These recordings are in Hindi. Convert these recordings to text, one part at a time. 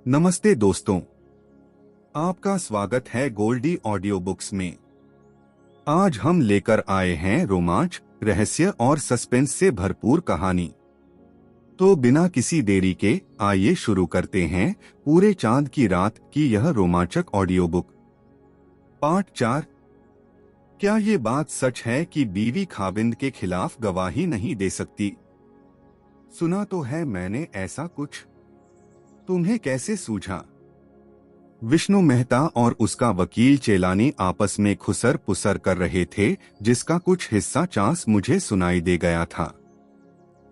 नमस्ते दोस्तों, आपका स्वागत है गोल्डी ऑडियो बुक्स में। आज हम लेकर आए हैं रोमांच, रहस्य और सस्पेंस से भरपूर कहानी। तो बिना किसी देरी के आइए शुरू करते हैं पूरे चांद की रात की यह रोमांचक ऑडियो बुक। पार्ट 4। क्या ये बात सच है कि बीवी खाविंद के खिलाफ गवाही नहीं दे सकती? सुना तो है मैंने ऐसा कुछ। तुम्हें कैसे सूझा? विष्णु मेहता और उसका वकील चेलानी आपस में खुसर पुसर कर रहे थे, जिसका कुछ हिस्सा चांस मुझे सुनाई दे गया था।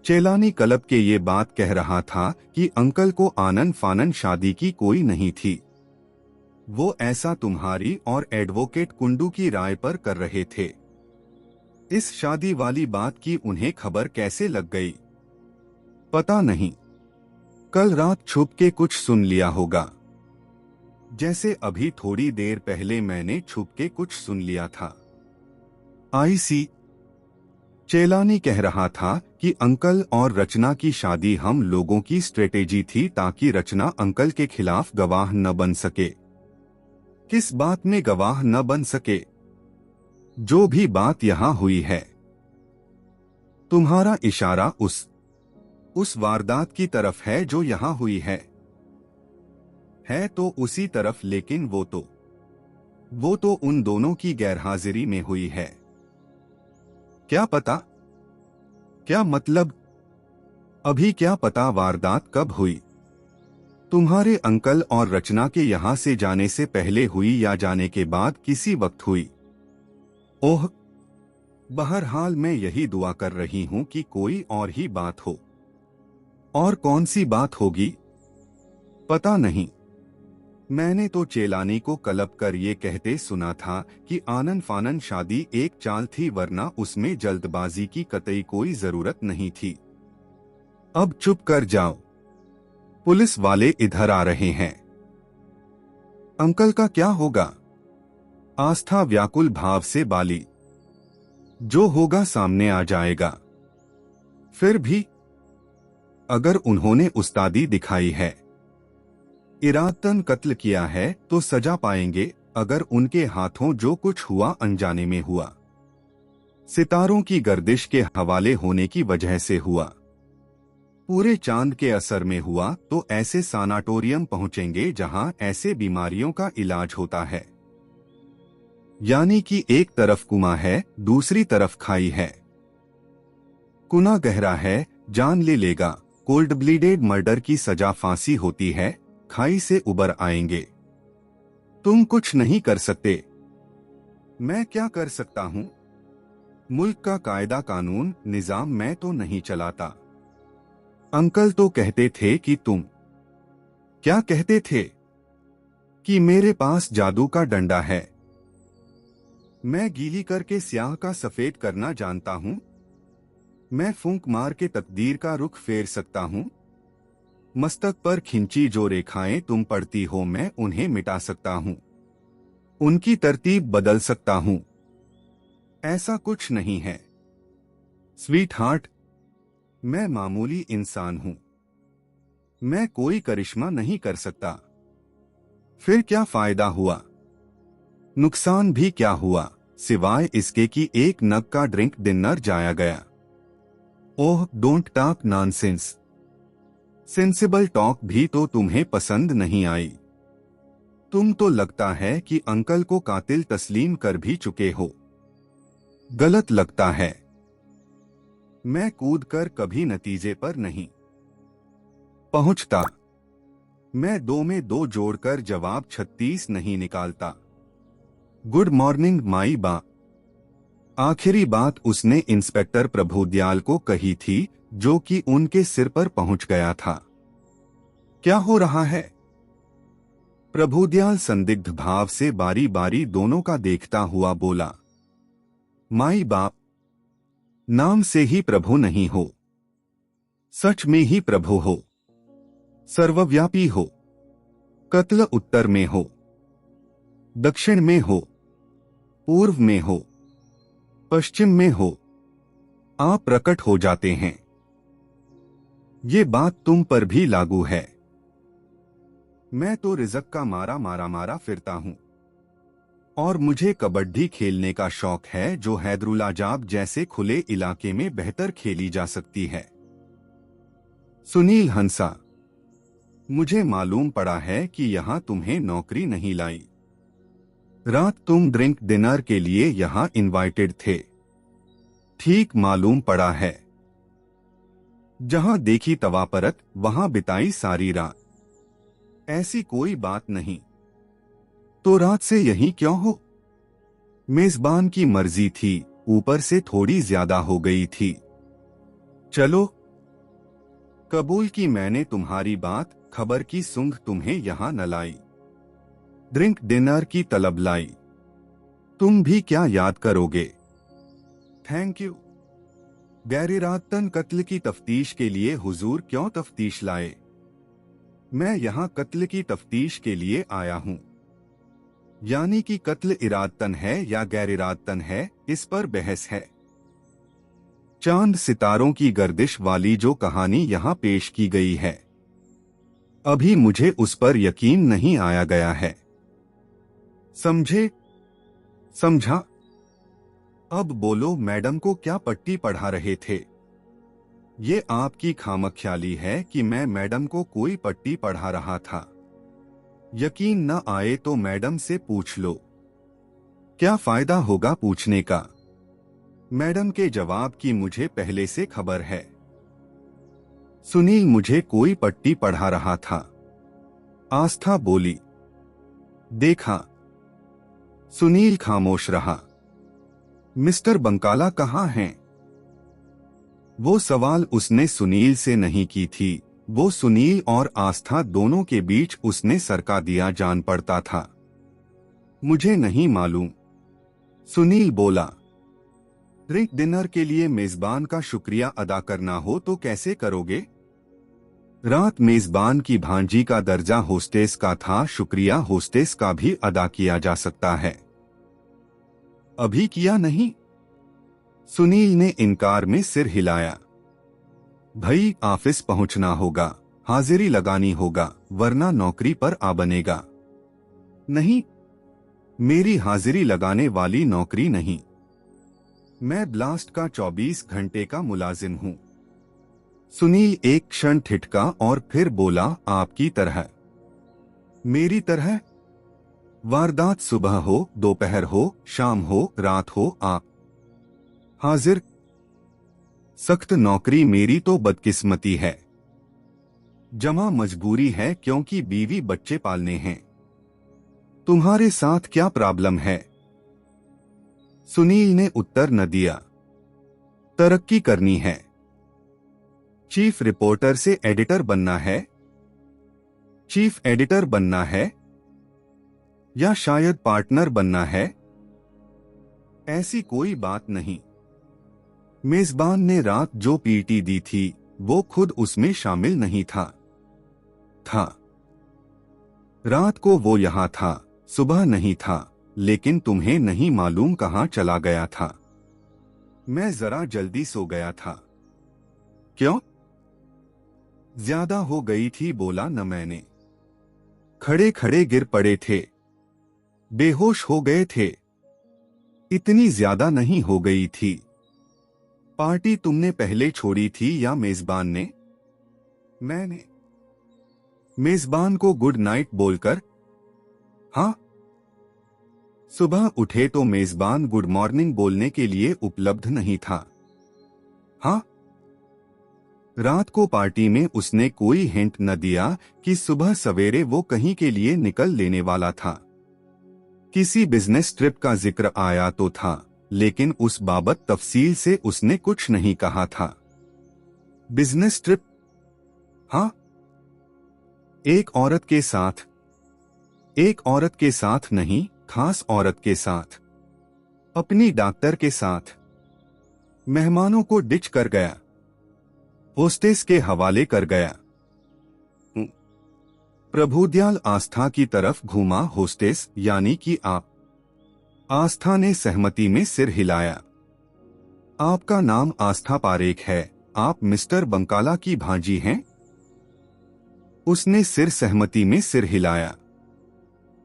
चेलानी कलब के ये बात कह रहा था कि अंकल को आनन फानन शादी की कोई नहीं थी। वो ऐसा तुम्हारी और एडवोकेट कुंडू की राय पर कर रहे थे। इस शादी वाली बात की उन्हें खबर कैसे लग गई? पता नहीं। कल रात छुप के कुछ सुन लिया होगा, जैसे अभी थोड़ी देर पहले मैंने छुप के कुछ सुन लिया था। आईसी चेलानी कह रहा था कि अंकल और रचना की शादी हम लोगों की स्ट्रेटेजी थी ताकि रचना अंकल के खिलाफ गवाह न बन सके। किस बात में गवाह न बन सके? जो भी बात यहां हुई है। तुम्हारा इशारा उस वारदात की तरफ है जो यहां हुई है तो उसी तरफ, लेकिन वो तो उन दोनों की गैरहाजिरी में हुई है। क्या पता? क्या मतलब? अभी क्या पता वारदात कब हुई? तुम्हारे अंकल और रचना के यहां से जाने से पहले हुई या जाने के बाद किसी वक्त हुई? ओह, बहरहाल मैं यही दुआ कर रही हूं कि कोई और ही बात हो। और कौन सी बात होगी? पता नहीं। मैंने तो चेलानी को कलब कर ये कहते सुना था कि आनन फानन शादी एक चाल थी, वरना उसमें जल्दबाजी की कतई कोई जरूरत नहीं थी। अब चुप कर जाओ, पुलिस वाले इधर आ रहे हैं। अंकल का क्या होगा? आस्था व्याकुल भाव से बाली। जो होगा सामने आ जाएगा। फिर भी अगर उन्होंने उस्तादी दिखाई है, इरादतन कत्ल किया है, तो सजा पाएंगे। अगर उनके हाथों जो कुछ हुआ अनजाने में हुआ, सितारों की गर्दिश के हवाले होने की वजह से हुआ, पूरे चांद के असर में हुआ, तो ऐसे सानाटोरियम पहुंचेंगे जहां ऐसे बीमारियों का इलाज होता है। यानी कि एक तरफ कुआं है, दूसरी तरफ खाई है। कुआं गहरा है, जान ले लेगा। कोल्ड ब्लीडेड मर्डर की सजा फांसी होती है, खाई से उबर आएंगे। तुम कुछ नहीं कर सकते। मैं क्या कर सकता हूं? मुल्क का कायदा कानून निजाम मैं तो नहीं चलाता। अंकल तो कहते थे कि तुम क्या कहते थे? कि मेरे पास जादू का डंडा है। मैं गीली करके स्याह का सफेद करना जानता हूं। मैं फूंक मार के तकदीर का रुख फेर सकता हूं। मस्तक पर खिंची जो रेखाएं तुम पढ़ती हो, मैं उन्हें मिटा सकता हूं। उनकी तरतीब बदल सकता हूं। ऐसा कुछ नहीं है स्वीट हार्ट। मैं मामूली इंसान हूं। मैं कोई करिश्मा नहीं कर सकता। फिर क्या फायदा हुआ? नुकसान भी क्या हुआ, सिवाय इसके कि एक नग का ड्रिंक डिनर जाया गया। Oh, don't talk nonsense. Sensible talk भी तो तुम्हें पसंद नहीं आई। तुम तो लगता है कि अंकल को कातिल तस्लीम कर भी चुके हो। गलत लगता है। मैं कूद कर कभी नतीजे पर नहीं पहुंचता। मैं 2 में 2 जोड़कर जवाब 36 नहीं निकालता। गुड मॉर्निंग माई बा। आखिरी बात उसने इंस्पेक्टर प्रभुदयाल को कही थी, जो कि उनके सिर पर पहुंच गया था। क्या हो रहा है? प्रभुदयाल संदिग्ध भाव से बारी बारी दोनों का देखता हुआ बोला, माई बाप, नाम से ही प्रभु नहीं हो, सच में ही प्रभु हो, सर्वव्यापी हो। कत्ल उत्तर में हो, दक्षिण में हो, पूर्व में हो, पश्चिम में हो, आप प्रकट हो जाते हैं। ये बात तुम पर भी लागू है। मैं तो रिज़्क का मारा मारा मारा फिरता हूँ और मुझे कबड्डी खेलने का शौक है जो हैदरुलाजाब जैसे खुले इलाके में बेहतर खेली जा सकती है। सुनील हंसा। मुझे मालूम पड़ा है कि यहाँ तुम्हें नौकरी नहीं लाई। रात तुम ड्रिंक डिनर के लिए यहाँ इनवाइटेड थे। ठीक मालूम पड़ा है। जहाँ देखी तवापरत वहाँ बिताई सारी रात। ऐसी कोई बात नहीं। तो रात से यहीं क्यों हो? मेजबान की मर्जी थी, ऊपर से थोड़ी ज्यादा हो गई थी। चलो, कबूल की मैंने तुम्हारी बात, खबर की सूंघ तुम्हें यहां न लाई। ड्रिंक डिनर की तलब लाई। तुम भी क्या याद करोगे? Thank you. गैरिरातन कत्ल की तफ्तीश के लिए हुजूर क्यों तफ्तीश लाए? मैं यहाँ कत्ल की तफ्तीश के लिए आया हूँ। यानी कि कत्ल इरादतन है या गैरिरादतन है, इस पर बहस है। चांद सितारों की गर्दिश वाली जो कहानी यहाँ पेश की गई है, अभी मुझे उस पर यकीन नहीं आया गया है। समझे? समझा? अब बोलो, मैडम को क्या पट्टी पढ़ा रहे थे? ये आपकी खामख्याली है कि मैं मैडम को कोई पट्टी पढ़ा रहा था। यकीन न आए तो मैडम से पूछ लो। क्या फायदा होगा पूछने का? मैडम के जवाब की मुझे पहले से खबर है। सुनील मुझे कोई पट्टी पढ़ा रहा था। आस्था बोली। देखा। सुनील खामोश रहा। मिस्टर बंकाला कहाँ हैं? वो सवाल उसने सुनील से नहीं की थी, वो सुनील और आस्था दोनों के बीच उसने सरका दिया जान पड़ता था। मुझे नहीं मालूम, सुनील बोला। ड्रिंक डिनर के लिए मेजबान का शुक्रिया अदा करना हो तो कैसे करोगे? रात मेजबान की भांजी का दर्जा होस्टेस का था, शुक्रिया होस्टेस का भी अदा किया जा सकता है। अभी किया नहीं? सुनील ने इनकार में सिर हिलाया। भाई, ऑफिस पहुंचना होगा, हाजिरी लगानी होगा, वरना नौकरी पर आ बनेगा। नहीं, मेरी हाजिरी लगाने वाली नौकरी नहीं। मैं ब्लास्ट का 24 घंटे का मुलाजिम हूं। सुनील एक क्षण ठिठका और फिर बोला, आपकी तरह? मेरी तरह? वारदात सुबह हो, दोपहर हो, शाम हो, रात हो, आप हाजिर। सख्त नौकरी मेरी तो बदकिस्मती है, जमा मजबूरी है क्योंकि बीवी बच्चे पालने हैं। तुम्हारे साथ क्या प्रॉब्लम है? सुनील ने उत्तर न दिया। तरक्की करनी है। चीफ रिपोर्टर से एडिटर बनना है? चीफ एडिटर बनना है या शायद पार्टनर बनना है? ऐसी कोई बात नहीं। मेजबान ने रात जो पीटी दी थी वो खुद उसमें शामिल नहीं था। रात को वो यहां था, सुबह नहीं था, लेकिन तुम्हें नहीं मालूम कहां चला गया था। मैं जरा जल्दी सो गया था। क्यों? ज्यादा हो गई थी, बोला न मैंने। खड़े खड़े गिर पड़े थे, बेहोश हो गए थे। इतनी ज्यादा नहीं हो गई थी। पार्टी तुमने पहले छोड़ी थी या मेजबान ने? मैंने। मेजबान को गुड नाइट बोलकर? हाँ। सुबह उठे तो मेजबान गुड मॉर्निंग बोलने के लिए उपलब्ध नहीं था। हाँ। रात को पार्टी में उसने कोई हिंट न दिया कि सुबह सवेरे वो कहीं के लिए निकल लेने वाला था। किसी बिजनेस ट्रिप का जिक्र आया तो था, लेकिन उस बाबत तफसील से उसने कुछ नहीं कहा था। Business trip? हाँ। एक औरत के साथ। एक औरत के साथ नहीं, खास औरत के साथ। अपनी डॉक्टर के साथ। मेहमानों को डिच कर गया, होस्टेस के हवाले कर गया। प्रभुदयाल आस्था की तरफ घूमा। होस्टेस यानी कि आप? आस्था ने सहमति में सिर हिलाया। आपका नाम आस्था पारेख है, आप मिस्टर बंकाला की भांजी हैं? उसने सिर सहमति में सिर हिलाया।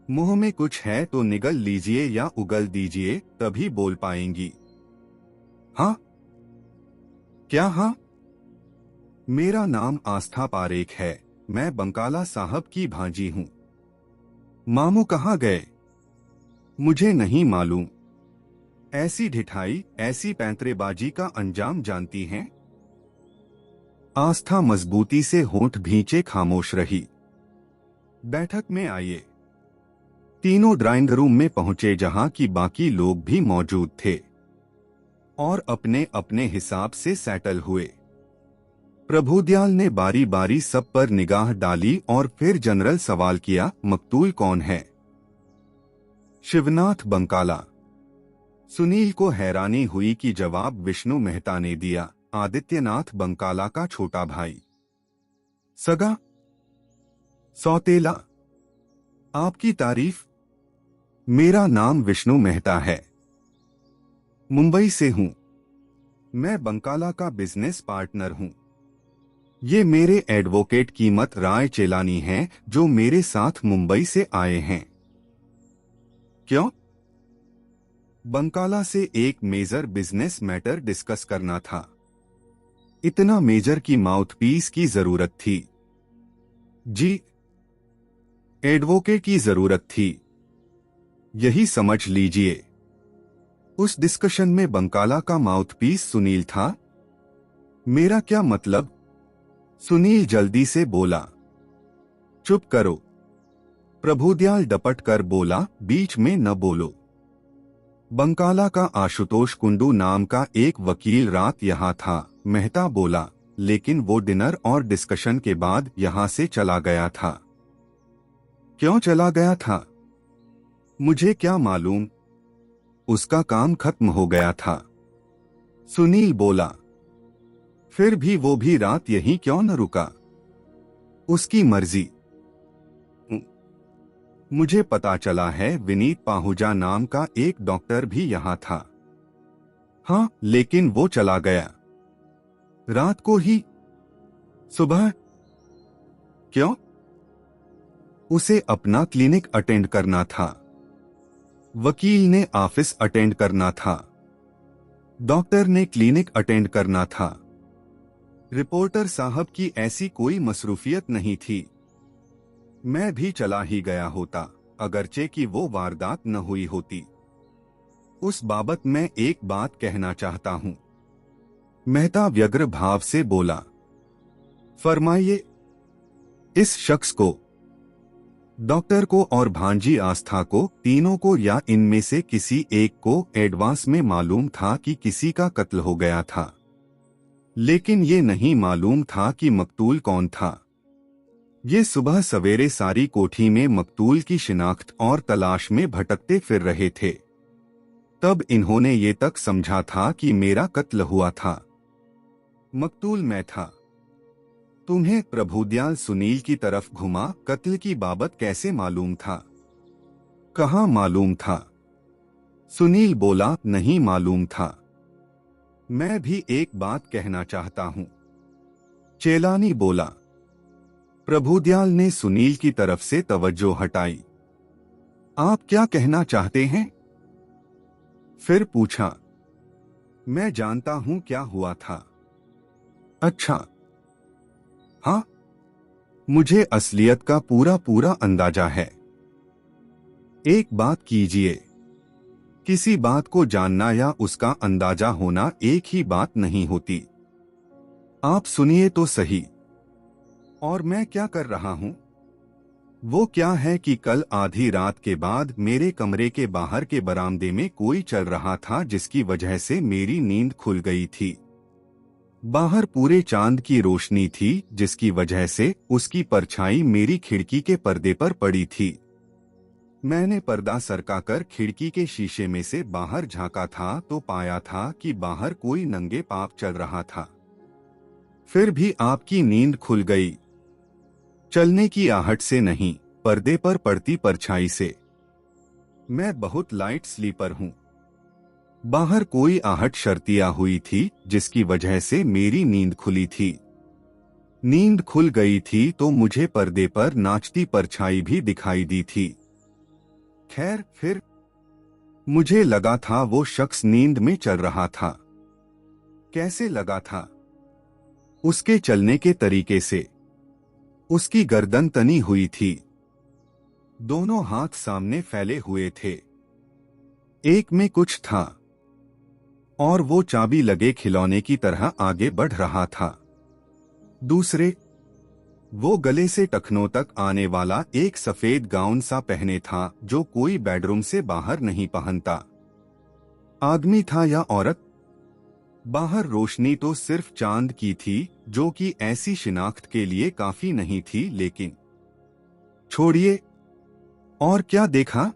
मुंह में कुछ है तो निगल लीजिए या उगल दीजिए, तभी बोल पाएंगी। हाँ? क्या हाँ? मेरा नाम आस्था पारेख है, मैं बंकाला साहब की भांजी हूं। मामू कहाँ गए? मुझे नहीं मालूम। ऐसी ढिठाई, ऐसी पैंतरेबाजी का अंजाम जानती हैं? आस्था मजबूती से होंठ भींचे खामोश रही। बैठक में आइए। तीनों ड्राइंग रूम में पहुंचे जहां की बाकी लोग भी मौजूद थे और अपने अपने हिसाब से सेटल हुए। प्रभुदयाल ने बारी बारी सब पर निगाह डाली और फिर जनरल सवाल किया, मकतूल कौन है? शिवनाथ बंकाला। सुनील को हैरानी हुई कि जवाब विष्णु मेहता ने दिया, आदित्यनाथ बंकाला का छोटा भाई। सगा? सौतेला? आपकी तारीफ? मेरा नाम विष्णु मेहता है, मुंबई से हूं। मैं बंकाला का बिजनेस पार्टनर हूं। ये मेरे एडवोकेट कीमत राय चेलानी हैं जो मेरे साथ मुंबई से आए हैं। क्यों? बंकाला से एक मेजर बिजनेस मैटर डिस्कस करना था। इतना मेजर की माउथपीस की जरूरत थी। जी, एडवोकेट की जरूरत थी, यही समझ लीजिए। उस डिस्कशन में बंकाला का माउथपीस सुनील था। मेरा क्या मतलब? सुनील जल्दी से बोला। चुप करो। प्रभुदयाल डपट कर बोला, बीच में न बोलो। बंकाला का आशुतोष कुंडू नाम का एक वकील रात यहाँ था, मेहता बोला, लेकिन वो डिनर और डिस्कशन के बाद यहाँ से चला गया था। क्यों चला गया था? मुझे क्या मालूम, उसका काम खत्म हो गया था। सुनील बोला। फिर भी वो भी रात यहीं क्यों न रुका? उसकी मर्जी। मुझे पता चला है विनीत पाहुजा नाम का एक डॉक्टर भी यहाँ था। हाँ, लेकिन वो चला गया रात को ही। सुबह? क्यों? उसे अपना क्लिनिक अटेंड करना था, वकील ने ऑफिस अटेंड करना था, डॉक्टर ने क्लिनिक अटेंड करना था। रिपोर्टर साहब की ऐसी कोई मसरूफियत नहीं थी। मैं भी चला ही गया होता, अगरचे कि वो वारदात न हुई होती। उस बाबत मैं एक बात कहना चाहता हूं। मेहता व्यग्र भाव से बोला। फरमाइए। इस शख्स को, डॉक्टर को और भांजी आस्था को, तीनों को या इनमें से किसी एक को एडवांस में मालूम था कि किसी का कत्ल हो गया था, लेकिन ये नहीं मालूम था कि मकतूल कौन था। ये सुबह सवेरे सारी कोठी में मकतूल की शिनाख्त और तलाश में भटकते फिर रहे थे। तब इन्होंने ये तक समझा था कि मेरा कत्ल हुआ था, मकतूल मैं था। तुम्हें? प्रभुदयाल सुनील की तरफ घुमा। कत्ल की बाबत कैसे मालूम था? कहाँ मालूम था? सुनील बोला, नहीं मालूम था। मैं भी एक बात कहना चाहता हूं, चेलानी बोला। प्रभुदयाल ने सुनील की तरफ से तवज्जो हटाई। आप क्या कहना चाहते हैं? फिर पूछा। मैं जानता हूं क्या हुआ था। अच्छा। हाँ, मुझे असलियत का पूरा पूरा अंदाजा है। एक बात कीजिए, किसी बात को जानना या उसका अंदाजा होना एक ही बात नहीं होती। आप सुनिए तो सही। और मैं क्या कर रहा हूं? वो क्या है कि कल आधी रात के बाद मेरे कमरे के बाहर के बरामदे में कोई चल रहा था, जिसकी वजह से मेरी नींद खुल गई थी। बाहर पूरे चांद की रोशनी थी, जिसकी वजह से उसकी परछाई मेरी खिड़की के पर्दे पर पड़ी थी। मैंने पर्दा सरकाकर खिड़की के शीशे में से बाहर झांका था तो पाया था कि बाहर कोई नंगे पांव चल रहा था। फिर भी आपकी नींद खुल गई। चलने की आहट से नहीं, पर्दे पर पड़ती परछाई से। मैं बहुत लाइट स्लीपर हूं। बाहर कोई आहट शर्तिया हुई थी, जिसकी वजह से मेरी नींद खुली थी। नींद खुल गई थी तो मुझे पर्दे पर नाचती परछाई भी दिखाई दी थी। खैर, फिर मुझे लगा था वो शख्स नींद में चल रहा था। कैसे लगा था? उसके चलने के तरीके से। उसकी गर्दन तनी हुई थी, दोनों हाथ सामने फैले हुए थे, एक में कुछ था, और वो चाबी लगे खिलौने की तरह आगे बढ़ रहा था। दूसरे, वो गले से टखनों तक आने वाला एक सफेद गाउन सा पहने था जो कोई बेडरूम से बाहर नहीं पहनता। आदमी था या औरत? बाहर रोशनी तो सिर्फ चांद की थी, जो कि ऐसी शिनाख्त के लिए काफी नहीं थी, लेकिन छोड़िए। और क्या देखा?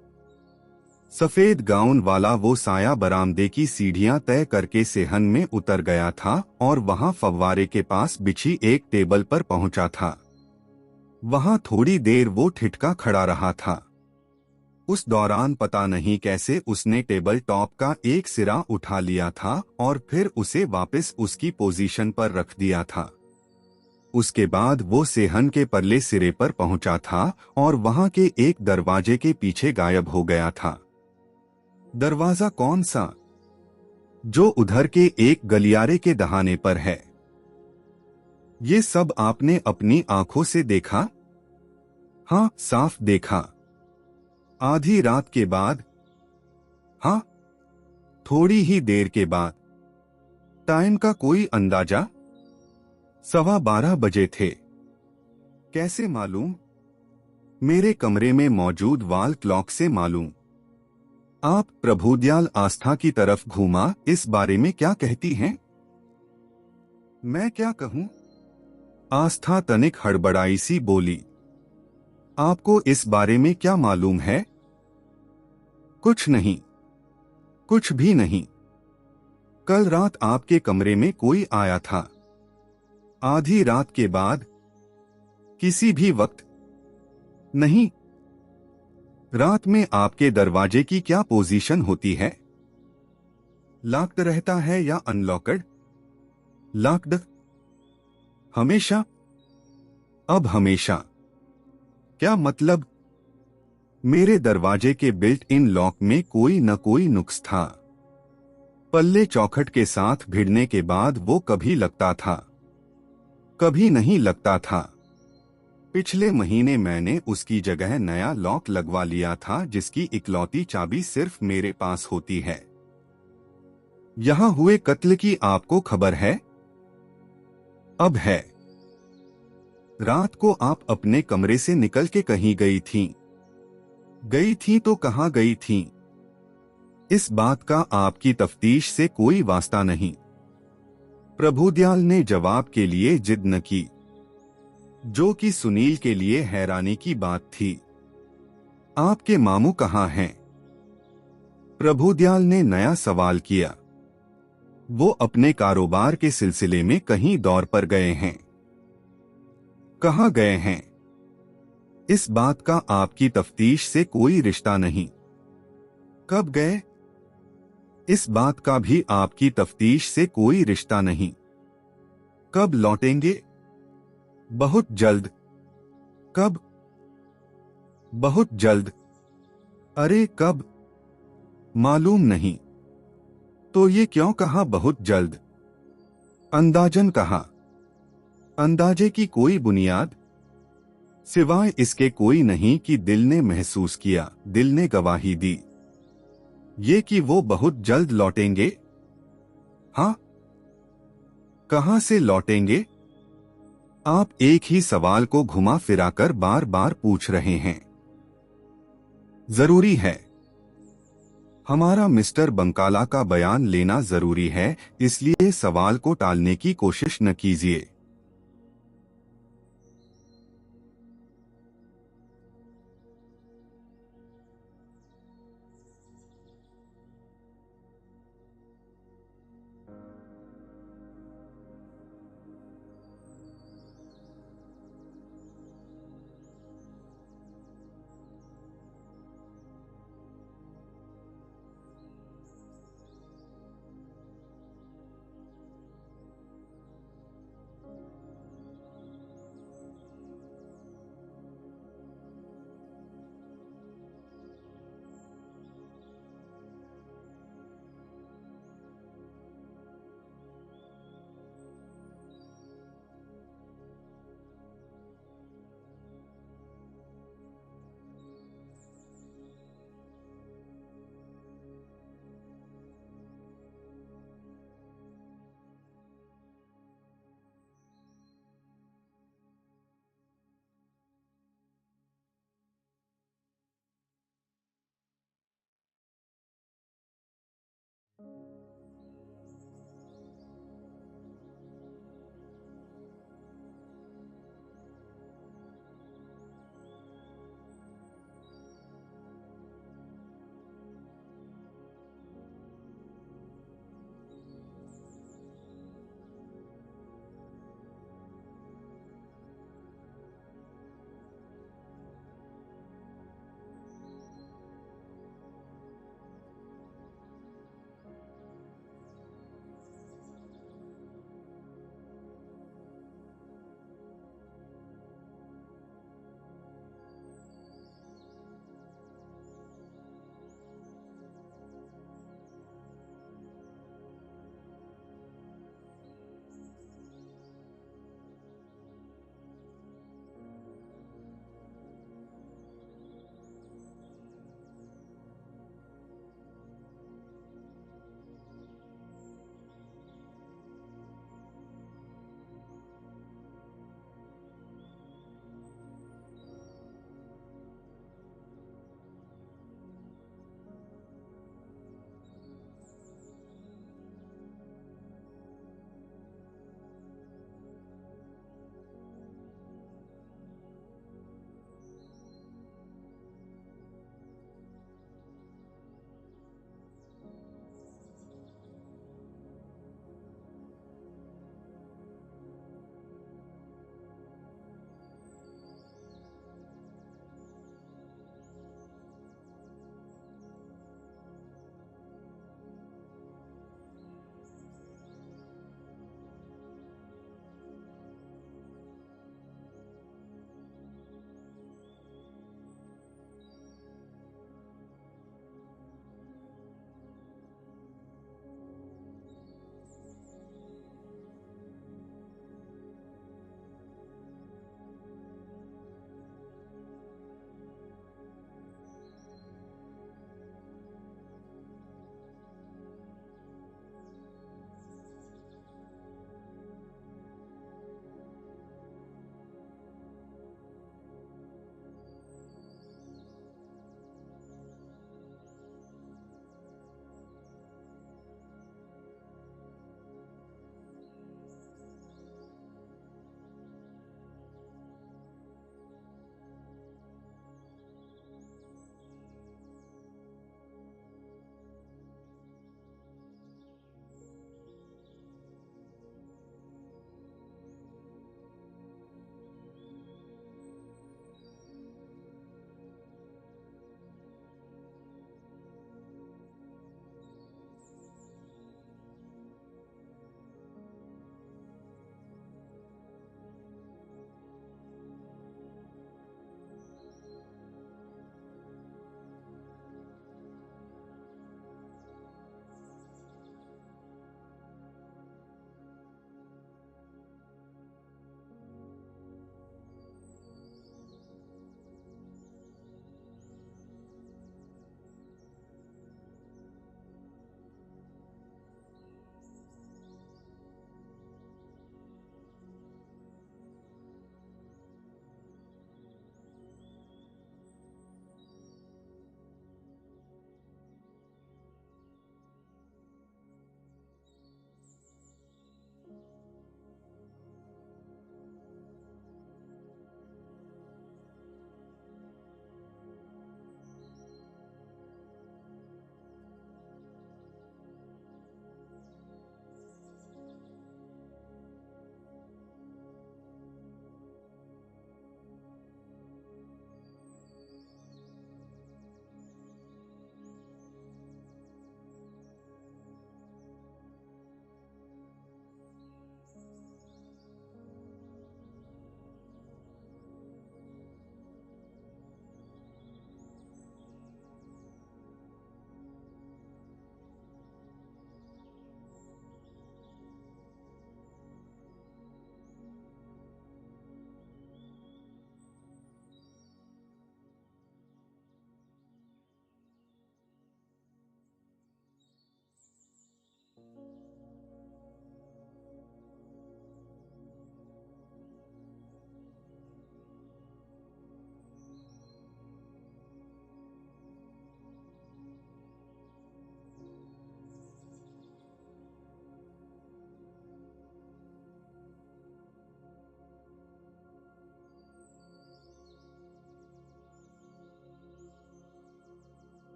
सफेद गाउन वाला वो साया बरामदे की सीढ़ियां तय करके सेहन में उतर गया था और वहां फव्वारे के पास बिछी एक टेबल पर पहुंचा था। वहां थोड़ी देर वो ठिठका खड़ा रहा था। उस दौरान पता नहीं कैसे उसने टेबल टॉप का एक सिरा उठा लिया था और फिर उसे वापस उसकी पोजीशन पर रख दिया था। उसके बाद वो सेहन के परले सिरे पर पहुंचा था और वहां के एक दरवाजे के पीछे गायब हो गया था। दरवाजा कौन सा? जो उधर के एक गलियारे के दहाने पर है। ये सब आपने अपनी आंखों से देखा? हाँ, साफ देखा। आधी रात के बाद? हाँ, थोड़ी ही देर के बाद। टाइम का कोई अंदाजा? 12:15 बजे थे। कैसे मालूम? मेरे कमरे में मौजूद वॉल क्लॉक से मालूम। आप प्रभुदयाल आस्था की तरफ घूमा, इस बारे में क्या कहती हैं? मैं क्या कहूं? आस्था तनिक हड़बड़ाई सी बोली। आपको इस बारे में क्या मालूम है? कुछ नहीं, कुछ भी नहीं। कल रात आपके कमरे में कोई आया था? आधी रात के बाद? किसी भी वक्त? नहीं। रात में आपके दरवाजे की क्या पोजीशन होती है? लॉक्ड रहता है या अनलॉक्ड? लॉक्ड। हमेशा? अब हमेशा क्या मतलब? मेरे दरवाजे के बिल्ट इन लॉक में कोई न कोई नुक्स था। पल्ले चौखट के साथ भिड़ने के बाद वो कभी लगता था, कभी नहीं लगता था। पिछले महीने मैंने उसकी जगह नया लॉक लगवा लिया था, जिसकी इकलौती चाबी सिर्फ मेरे पास होती है। यहां हुए कत्ल की आपको खबर है? अब है। रात को आप अपने कमरे से निकल के कहीं गई थीं? गई थी तो कहां गई थीं? इस बात का आपकी तफ्तीश से कोई वास्ता नहीं। प्रभुदयाल ने जवाब के लिए जिद न की, जो कि सुनील के लिए हैरानी की बात थी। आपके मामू कहाँ हैं? प्रभुदयाल ने नया सवाल किया। वो अपने कारोबार के सिलसिले में कहीं दौर पर गए हैं। कहाँ गए हैं? इस बात का आपकी तफ्तीश से कोई रिश्ता नहीं। कब गए? इस बात का भी आपकी तफ्तीश से कोई रिश्ता नहीं। कब लौटेंगे? बहुत जल्द। कब? बहुत जल्द। अरे कब? मालूम नहीं। तो ये क्यों कहा बहुत जल्द? अंदाजन कहा। अंदाजे की कोई बुनियाद? सिवाय इसके कोई नहीं कि दिल ने महसूस किया, दिल ने गवाही दी। ये कि वो बहुत जल्द लौटेंगे। हाँ। कहां से लौटेंगे? आप एक ही सवाल को घुमा फिराकर बार बार पूछ रहे हैं। जरूरी है। हमारा मिस्टर बंकाला का बयान लेना जरूरी है, इसलिए सवाल को टालने की कोशिश न कीजिए।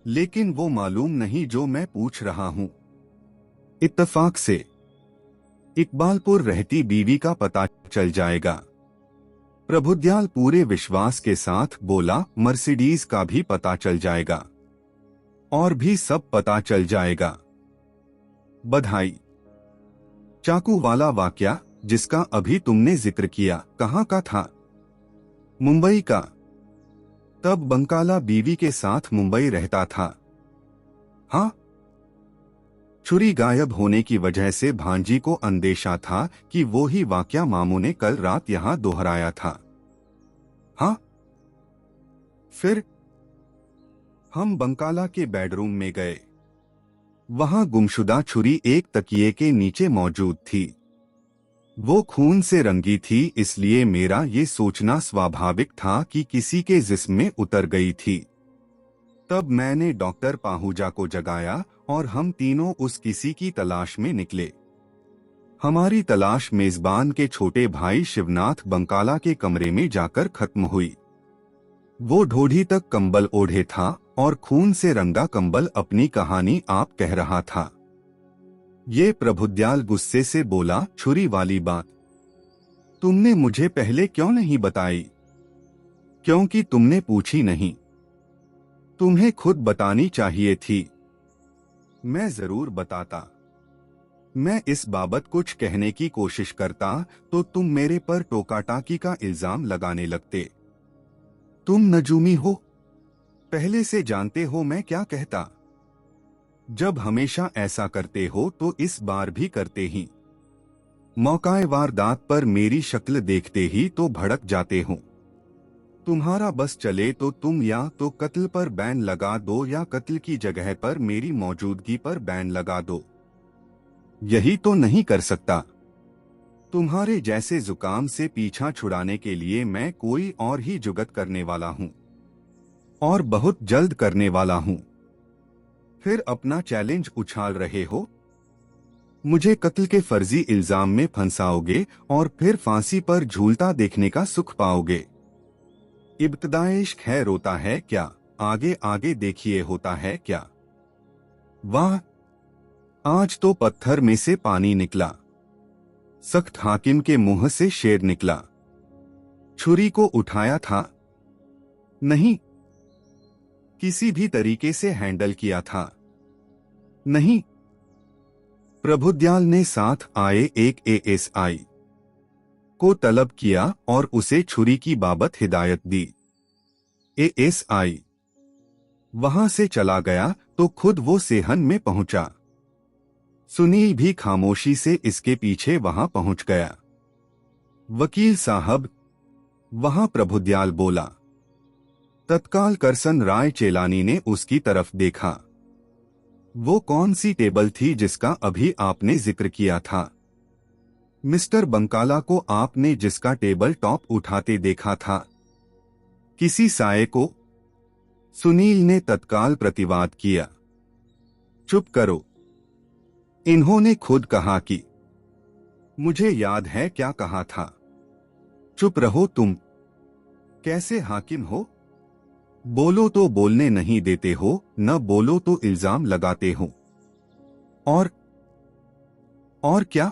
लेकिन वो मालूम नहीं जो मैं पूछ रहा हूं। इत्तफाक से इकबालपुर रहती बीवी का पता चल जाएगा। प्रभुदयाल पूरे विश्वास के साथ बोला, मर्सिडीज का भी पता चल जाएगा और भी सब पता चल जाएगा। बधाई। चाकू वाला वाकया जिसका अभी तुमने जिक्र किया, कहाँ का था? मुंबई का। तब बंकाला बीवी के साथ मुंबई रहता था। हाँ। छुरी गायब होने की वजह से भांजी को अंदेशा था कि वो ही वाकया मामू ने कल रात यहां दोहराया था। हाँ। फिर हम बंकाला के बेडरूम में गए। वहां गुमशुदा छुरी एक तकिए के नीचे मौजूद थी। वो खून से रंगी थी, इसलिए मेरा ये सोचना स्वाभाविक था कि किसी के जिस्म में उतर गई थी। तब मैंने डॉक्टर पाहूजा को जगाया और हम तीनों उस किसी की तलाश में निकले। हमारी तलाश मेजबान के छोटे भाई शिवनाथ बंकाला के कमरे में जाकर खत्म हुई। वो ढोढ़ी तक कंबल ओढ़े था और खून से रंगा कंबल अपनी कहानी आप कह रहा था। ये प्रभुदयाल गुस्से से बोला, छुरी वाली बात तुमने मुझे पहले क्यों नहीं बताई? क्योंकि तुमने पूछी नहीं। तुम्हें खुद बतानी चाहिए थी। मैं जरूर बताता। मैं इस बाबत कुछ कहने की कोशिश करता तो तुम मेरे पर टोकाटाकी का इल्जाम लगाने लगते। तुम नजूमी हो, पहले से जानते हो मैं क्या कहता। जब हमेशा ऐसा करते हो तो इस बार भी करते ही। मौकाए वारदात पर मेरी शक्ल देखते ही तो भड़क जाते हो। तुम्हारा बस चले तो तुम या तो कत्ल पर बैन लगा दो या कत्ल की जगह पर मेरी मौजूदगी पर बैन लगा दो। यही तो नहीं कर सकता। तुम्हारे जैसे जुकाम से पीछा छुड़ाने के लिए मैं कोई और ही जुगत करने वाला हूं, और बहुत जल्द करने वाला हूं। फिर अपना चैलेंज उछाल रहे हो। मुझे कत्ल के फर्जी इल्जाम में फंसाओगे और फिर फांसी पर झूलता देखने का सुख पाओगे। इब्तदाए इश्क है रोता है क्या, आगे आगे देखिए होता है क्या। वाह, आज तो पत्थर में से पानी निकला, सख्त हाकिम के मुंह से शेर निकला। छुरी को उठाया था? नहीं। किसी भी तरीके से हैंडल किया था? नहीं। प्रभुदयाल ने साथ आए एक एएसआई को तलब किया और उसे छुरी की बाबत हिदायत दी। एएसआई वहां से चला गया तो खुद वो सेहन में पहुंचा। सुनील भी खामोशी से इसके पीछे वहां पहुंच गया। वकील साहब, वहां प्रभुदयाल बोला। तत्काल करसन राय चेलानी ने उसकी तरफ देखा। वो कौन सी टेबल थी जिसका अभी आपने जिक्र किया था? मिस्टर बंकाला को आपने जिसका टेबल टॉप उठाते देखा था? किसी साये को? सुनील ने तत्काल प्रतिवाद किया। चुप करो। इन्होंने खुद कहा कि। मुझे याद है क्या कहा था। चुप रहो तुम। कैसे हाकिम हो? बोलो तो बोलने नहीं देते हो, न बोलो तो इल्जाम लगाते हो। और क्या?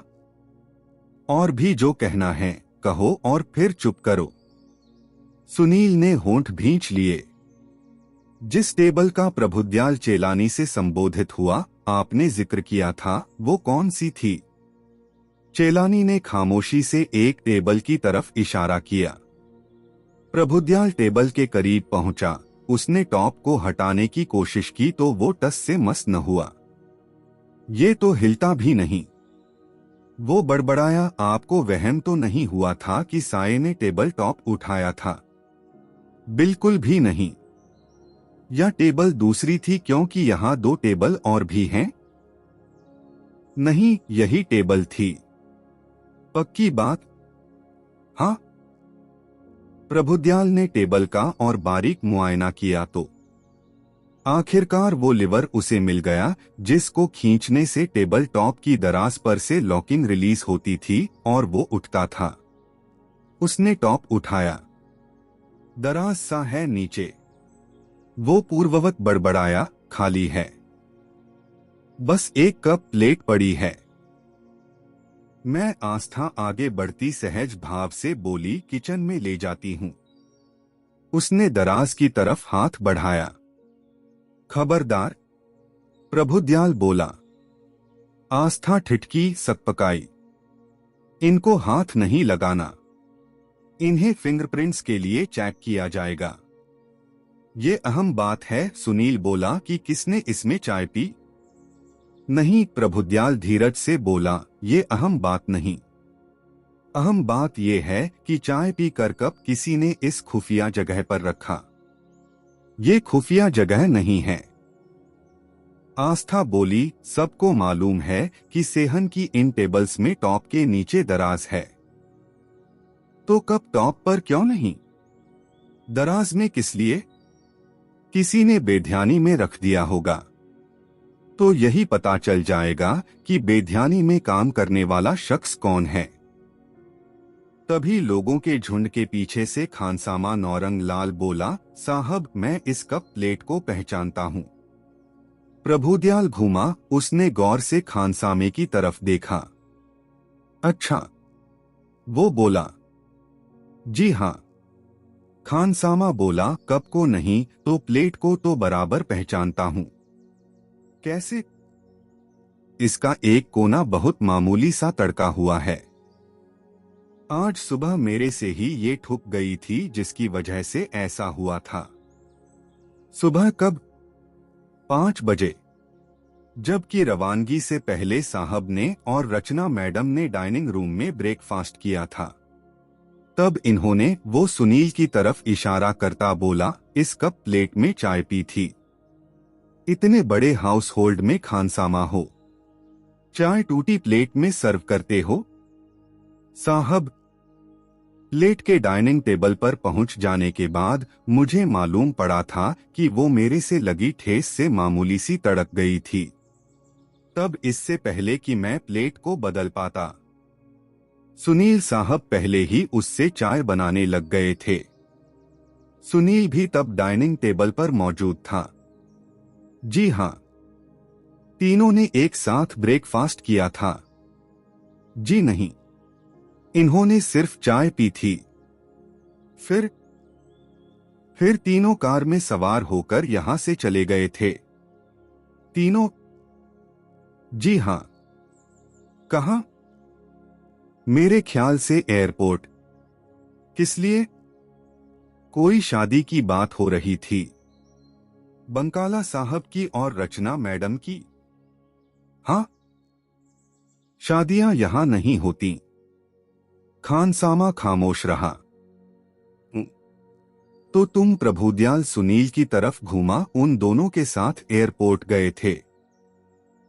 और भी जो कहना है कहो और फिर चुप करो। सुनील ने होंठ भींच लिए। जिस टेबल का प्रभुदयाल चेलानी से संबोधित हुआ आपने जिक्र किया था, वो कौन सी थी? चेलानी ने खामोशी से एक टेबल की तरफ इशारा किया। प्रभुदयाल टेबल के करीब पहुंचा। उसने टॉप को हटाने की कोशिश की तो वो टस से मस न हुआ। ये तो हिलता भी नहीं। वो बड़बड़ाया, आपको वहम तो नहीं हुआ था कि साये ने टेबल टॉप उठाया था? बिल्कुल भी नहीं। यह टेबल दूसरी थी क्योंकि यहाँ दो टेबल और भी हैं? नहीं, यही टेबल थी। पक्की बात? हाँ। प्रभुदयाल ने टेबल का और बारीक मुआयना किया तो आखिरकार वो लिवर उसे मिल गया जिसको खींचने से टेबल टॉप की दराज पर से लॉकिंग रिलीज होती थी और वो उठता था। उसने टॉप उठाया। दराज सा है नीचे। वो पूर्ववत बड़बड़ाया, खाली है। बस एक कप प्लेट पड़ी है। मैं आस्था आगे बढ़ती सहज भाव से बोली, किचन में ले जाती हूँ। उसने दराज की तरफ हाथ बढ़ाया। खबरदार, प्रभुदयाल बोला। आस्था ठिठकी, सकपकाई। इनको हाथ नहीं लगाना, इन्हें फिंगरप्रिंट्स के लिए चेक किया जाएगा। ये अहम बात है। सुनील बोला कि किसने इसमें चाय पी? नहीं, प्रभुदयाल धीरज से बोला, ये अहम बात नहीं। अहम बात यह है कि चाय पी कर कप किसी ने इस खुफिया जगह पर रखा। ये खुफिया जगह नहीं है। आस्था बोली, सबको मालूम है कि सेहन की इन टेबल्स में टॉप के नीचे दराज है, तो कप टॉप पर क्यों नहीं? दराज में किस लिए? किसी ने बेध्यानी में रख दिया होगा। तो यही पता चल जाएगा कि बेध्यानी में काम करने वाला शख्स कौन है। तभी लोगों के झुंड के पीछे से खानसामा नौरंग लाल बोला, साहब, मैं इस कप प्लेट को पहचानता हूँ। प्रभुदयाल घूमा, उसने गौर से खानसामे की तरफ देखा। अच्छा, वो बोला। जी हाँ। खानसामा बोला, कप को नहीं तो प्लेट को तो बराबर पहचानता हूँ। कैसे? इसका एक कोना बहुत मामूली सा तड़का हुआ है। आज सुबह मेरे से ही ये ठुक गई थी, जिसकी वजह से ऐसा हुआ था। सुबह कब? 5 बजे। जबकि रवानगी से पहले साहब ने और रचना मैडम ने डाइनिंग रूम में ब्रेकफास्ट किया था। तब इन्होंने वो सुनील की तरफ इशारा करता बोला, इस कप प्लेट में चाय पी थी। इतने बड़े हाउस होल्ड में खानसामा हो, चाय टूटी प्लेट में सर्व करते हो? साहब, प्लेट के डाइनिंग टेबल पर पहुंच जाने के बाद मुझे मालूम पड़ा था कि वो मेरे से लगी ठेस से मामूली सी तड़क गई थी। तब इससे पहले कि मैं प्लेट को बदल पाता, सुनील साहब पहले ही उससे चाय बनाने लग गए थे। सुनील भी तब डाइनिंग टेबल पर मौजूद था। जी हाँ, तीनों ने एक साथ ब्रेकफास्ट किया था। जी नहीं, इन्होंने सिर्फ चाय पी थी। फिर तीनों कार में सवार होकर यहां से चले गए थे। तीनों? जी हां। कहां? मेरे ख्याल से एयरपोर्ट। किस लिए? कोई शादी की बात हो रही थी, बंकाला साहब की और रचना मैडम की। हाँ, शादियां यहां नहीं होती। खानसामा खामोश रहा। तो तुम? प्रभुदयाल सुनील की तरफ घूमा, उन दोनों के साथ एयरपोर्ट गए थे?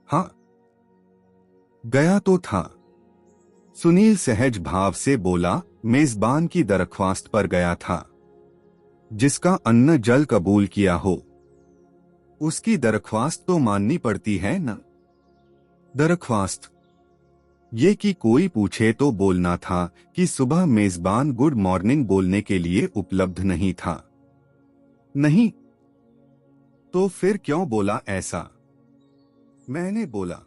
हाँ, गया तो था। सुनील सहज भाव से बोला, मेजबान की दरख्वास्त पर गया था। जिसका अन्न जल कबूल किया हो, उसकी दरख्वास्त तो माननी पड़ती है न? दरख्वास्त ये कि कोई पूछे तो बोलना था कि सुबह मेजबान गुड मॉर्निंग बोलने के लिए उपलब्ध नहीं था। नहीं तो फिर क्यों बोला ऐसा? मैंने बोला,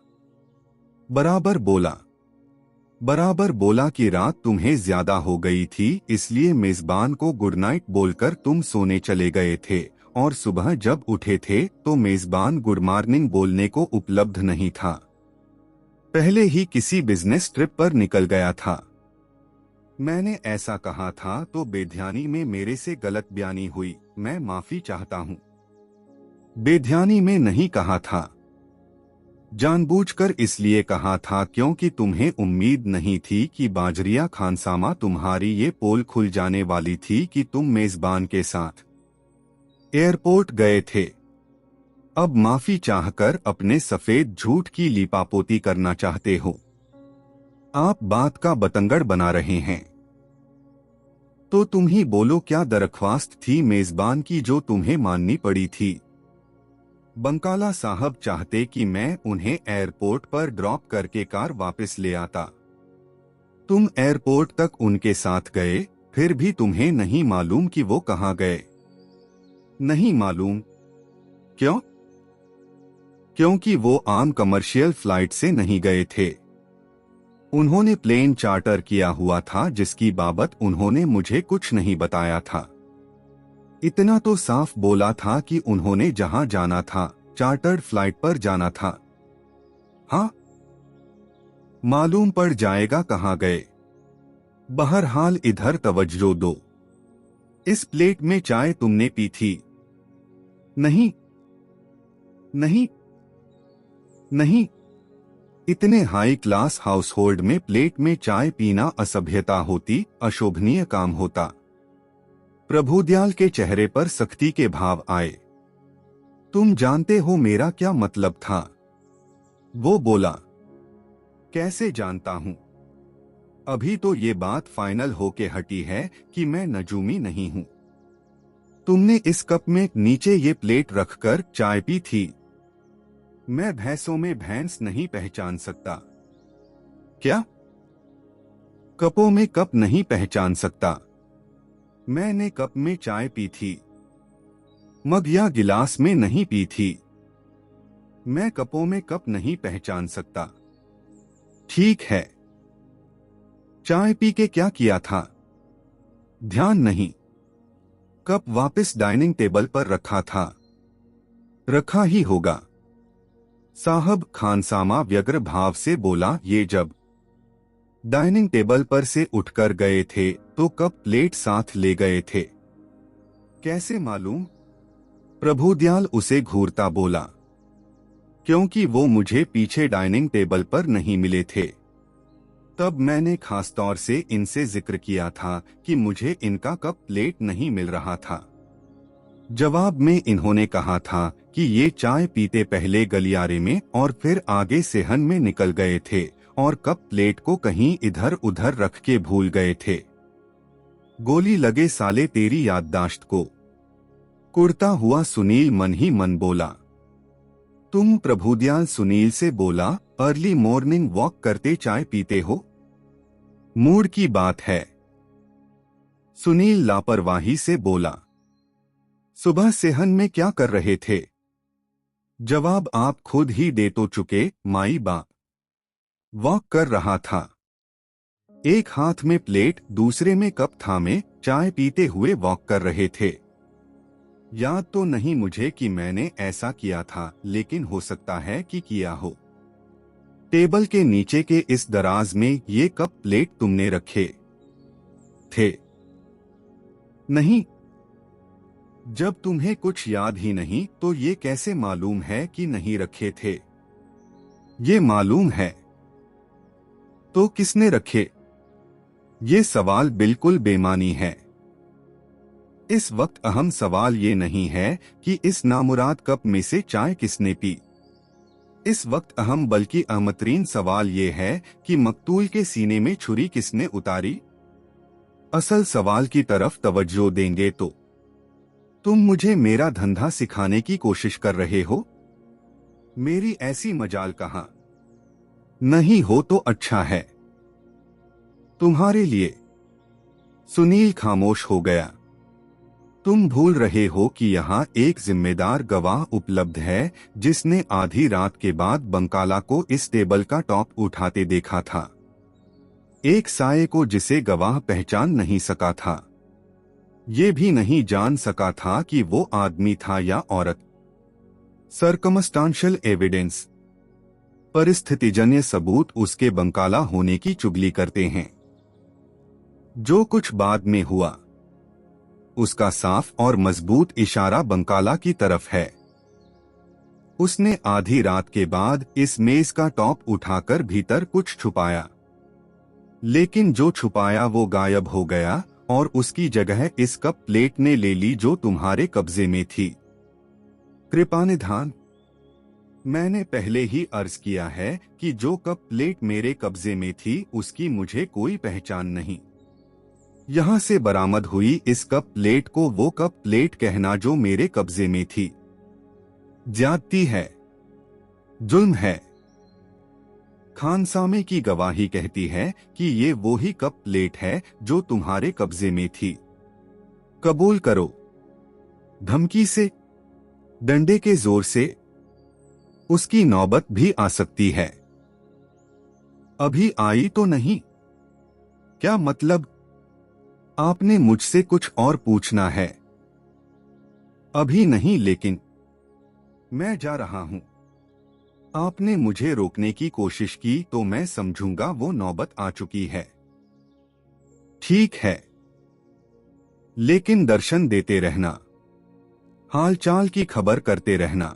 बराबर बोला कि रात तुम्हें ज्यादा हो गई थी, इसलिए मेजबान को गुड नाइट बोलकर तुम सोने चले गए थे, और सुबह जब उठे थे तो मेजबान गुड मॉर्निंग बोलने को उपलब्ध नहीं था। पहले ही किसी बिजनेस ट्रिप पर निकल गया था। मैंने ऐसा कहा था तो बेध्यानी में मेरे से गलत बयानी हुई, मैं माफी चाहता हूं। बेध्यानी में नहीं कहा था, जानबूझकर इसलिए कहा था क्योंकि तुम्हें उम्मीद नहीं थी कि बाजरिया खानसामा तुम्हारी ये पोल खुल जाने वाली थी कि तुम मेजबान के साथ एयरपोर्ट गए थे। अब माफी चाहकर अपने सफेद झूठ की लीपापोती करना चाहते हो। आप बात का बतंगड़ बना रहे हैं। तो तुम ही बोलो, क्या दरख्वास्त थी मेजबान की जो तुम्हें माननी पड़ी थी? बंकाला साहब चाहते कि मैं उन्हें एयरपोर्ट पर ड्रॉप करके कार वापस ले आता। तुम एयरपोर्ट तक उनके साथ गए, फिर भी तुम्हें नहीं मालूम कि वो कहां गए? नहीं मालूम? क्यों? क्योंकि वो आम कमर्शियल फ्लाइट से नहीं गए थे। उन्होंने प्लेन चार्टर किया हुआ था जिसकी बाबत उन्होंने मुझे कुछ नहीं बताया था। इतना तो साफ बोला था कि उन्होंने जहां जाना था चार्टर्ड फ्लाइट पर जाना था। हाँ, मालूम पड़ जाएगा कहां गए। बहरहाल इधर तवज्जो दो। इस प्लेट में चाय तुमने पी थी? नहीं नहीं नहीं। इतने हाई क्लास हाउसहोल्ड में प्लेट में चाय पीना असभ्यता होती, अशोभनीय काम होता। प्रभुदयाल के चेहरे पर सख्ती के भाव आए। तुम जानते हो मेरा क्या मतलब था? वो बोला। कैसे जानता हूं? अभी तो ये बात फाइनल होके हटी है कि मैं नजूमी नहीं हूं। तुमने इस कप में नीचे ये प्लेट रखकर चाय पी थी। मैं भैंसों में भैंस नहीं पहचान सकता। क्या? कपों में कप नहीं पहचान सकता? मैंने कप में चाय पी थी, मग या गिलास में नहीं पी थी। मैं कपों में कप नहीं पहचान सकता। ठीक है। चाय पी के क्या किया था? ध्यान नहीं। कप वापस डाइनिंग टेबल पर रखा था। रखा ही होगा। साहब, खानसामा व्यग्र भाव से बोला। ये जब डाइनिंग टेबल पर से उठकर गए थे तो कप प्लेट साथ ले गए थे। कैसे मालूम? प्रभुदयाल उसे घूरता बोला। क्योंकि वो मुझे पीछे डाइनिंग टेबल पर नहीं मिले थे। तब मैंने खासतौर से इनसे जिक्र किया था कि मुझे इनका कप प्लेट नहीं मिल रहा था। जवाब में इन्होंने कहा था कि ये चाय पीते पहले गलियारे में और फिर आगे सेहन में निकल गए थे और कप प्लेट को कहीं इधर उधर रख के भूल गए थे। गोली लगे साले तेरी याददाश्त को। कुड़ता हुआ सुनील मन ही मन बोला। तुम? प्रभुदयाल सुनील से बोला। अर्ली मॉर्निंग वॉक करते चाय पीते हो? मूड की बात है। सुनील लापरवाही से बोला। सुबह सेहन में क्या कर रहे थे? जवाब आप खुद ही दे तो चुके, माई बाप। वॉक कर रहा था। एक हाथ में प्लेट, दूसरे में कप थामे चाय पीते हुए वॉक कर रहे थे। याद तो नहीं मुझे कि मैंने ऐसा किया था, लेकिन हो सकता है कि किया हो। टेबल के नीचे के इस दराज में ये कप प्लेट तुमने रखे थे? नहीं। जब तुम्हें कुछ याद ही नहीं तो ये कैसे मालूम है कि नहीं रखे थे? ये मालूम है। तो किसने रखे? ये सवाल बिल्कुल बेमानी है। इस वक्त अहम सवाल ये नहीं है कि इस नामुराद कप में से चाय किसने पी। इस वक्त अहम बल्कि अहमतरीन सवाल ये है कि मकतूल के सीने में छुरी किसने उतारी। असल सवाल की तरफ तवज्जो देंगे तो तुम मुझे मेरा धंधा सिखाने की कोशिश कर रहे हो? मेरी ऐसी मजाल कहां। नहीं हो तो अच्छा है तुम्हारे लिए। सुनील खामोश हो गया। तुम भूल रहे हो कि यहाँ एक जिम्मेदार गवाह उपलब्ध है जिसने आधी रात के बाद बंकाला को इस टेबल का टॉप उठाते देखा था। एक साये को जिसे गवाह पहचान नहीं सका था। ये भी नहीं जान सका था कि वो आदमी था या औरत। सर्कमस्टांशियल एविडेंस, परिस्थितिजन्य सबूत उसके बंकाला होने की चुगली करते हैं। जो कुछ बाद में हुआ उसका साफ और मजबूत इशारा बंकाला की तरफ है। उसने आधी रात के बाद इस मेज का टॉप उठाकर भीतर कुछ छुपाया, लेकिन जो छुपाया वो गायब हो गया और उसकी जगह इस कप प्लेट ने ले ली जो तुम्हारे कब्जे में थी। कृपानिधान, मैंने पहले ही अर्ज किया है कि जो कप प्लेट मेरे कब्जे में थी उसकी मुझे कोई पहचान नहीं। यहां से बरामद हुई इस कप प्लेट को वो कप प्लेट कहना जो मेरे कब्जे में थी, ज्यादती है, जुल्म है। खानसामे की गवाही कहती है कि ये वो ही कप प्लेट है जो तुम्हारे कब्जे में थी। कबूल करो। धमकी से, डंडे के जोर से, उसकी नौबत भी आ सकती है। अभी आई तो नहीं? क्या मतलब? आपने मुझसे कुछ और पूछना है? अभी नहीं, लेकिन मैं जा रहा हूं। आपने मुझे रोकने की कोशिश की तो मैं समझूंगा वो नौबत आ चुकी है। ठीक है, लेकिन दर्शन देते रहना, हालचाल की खबर करते रहना।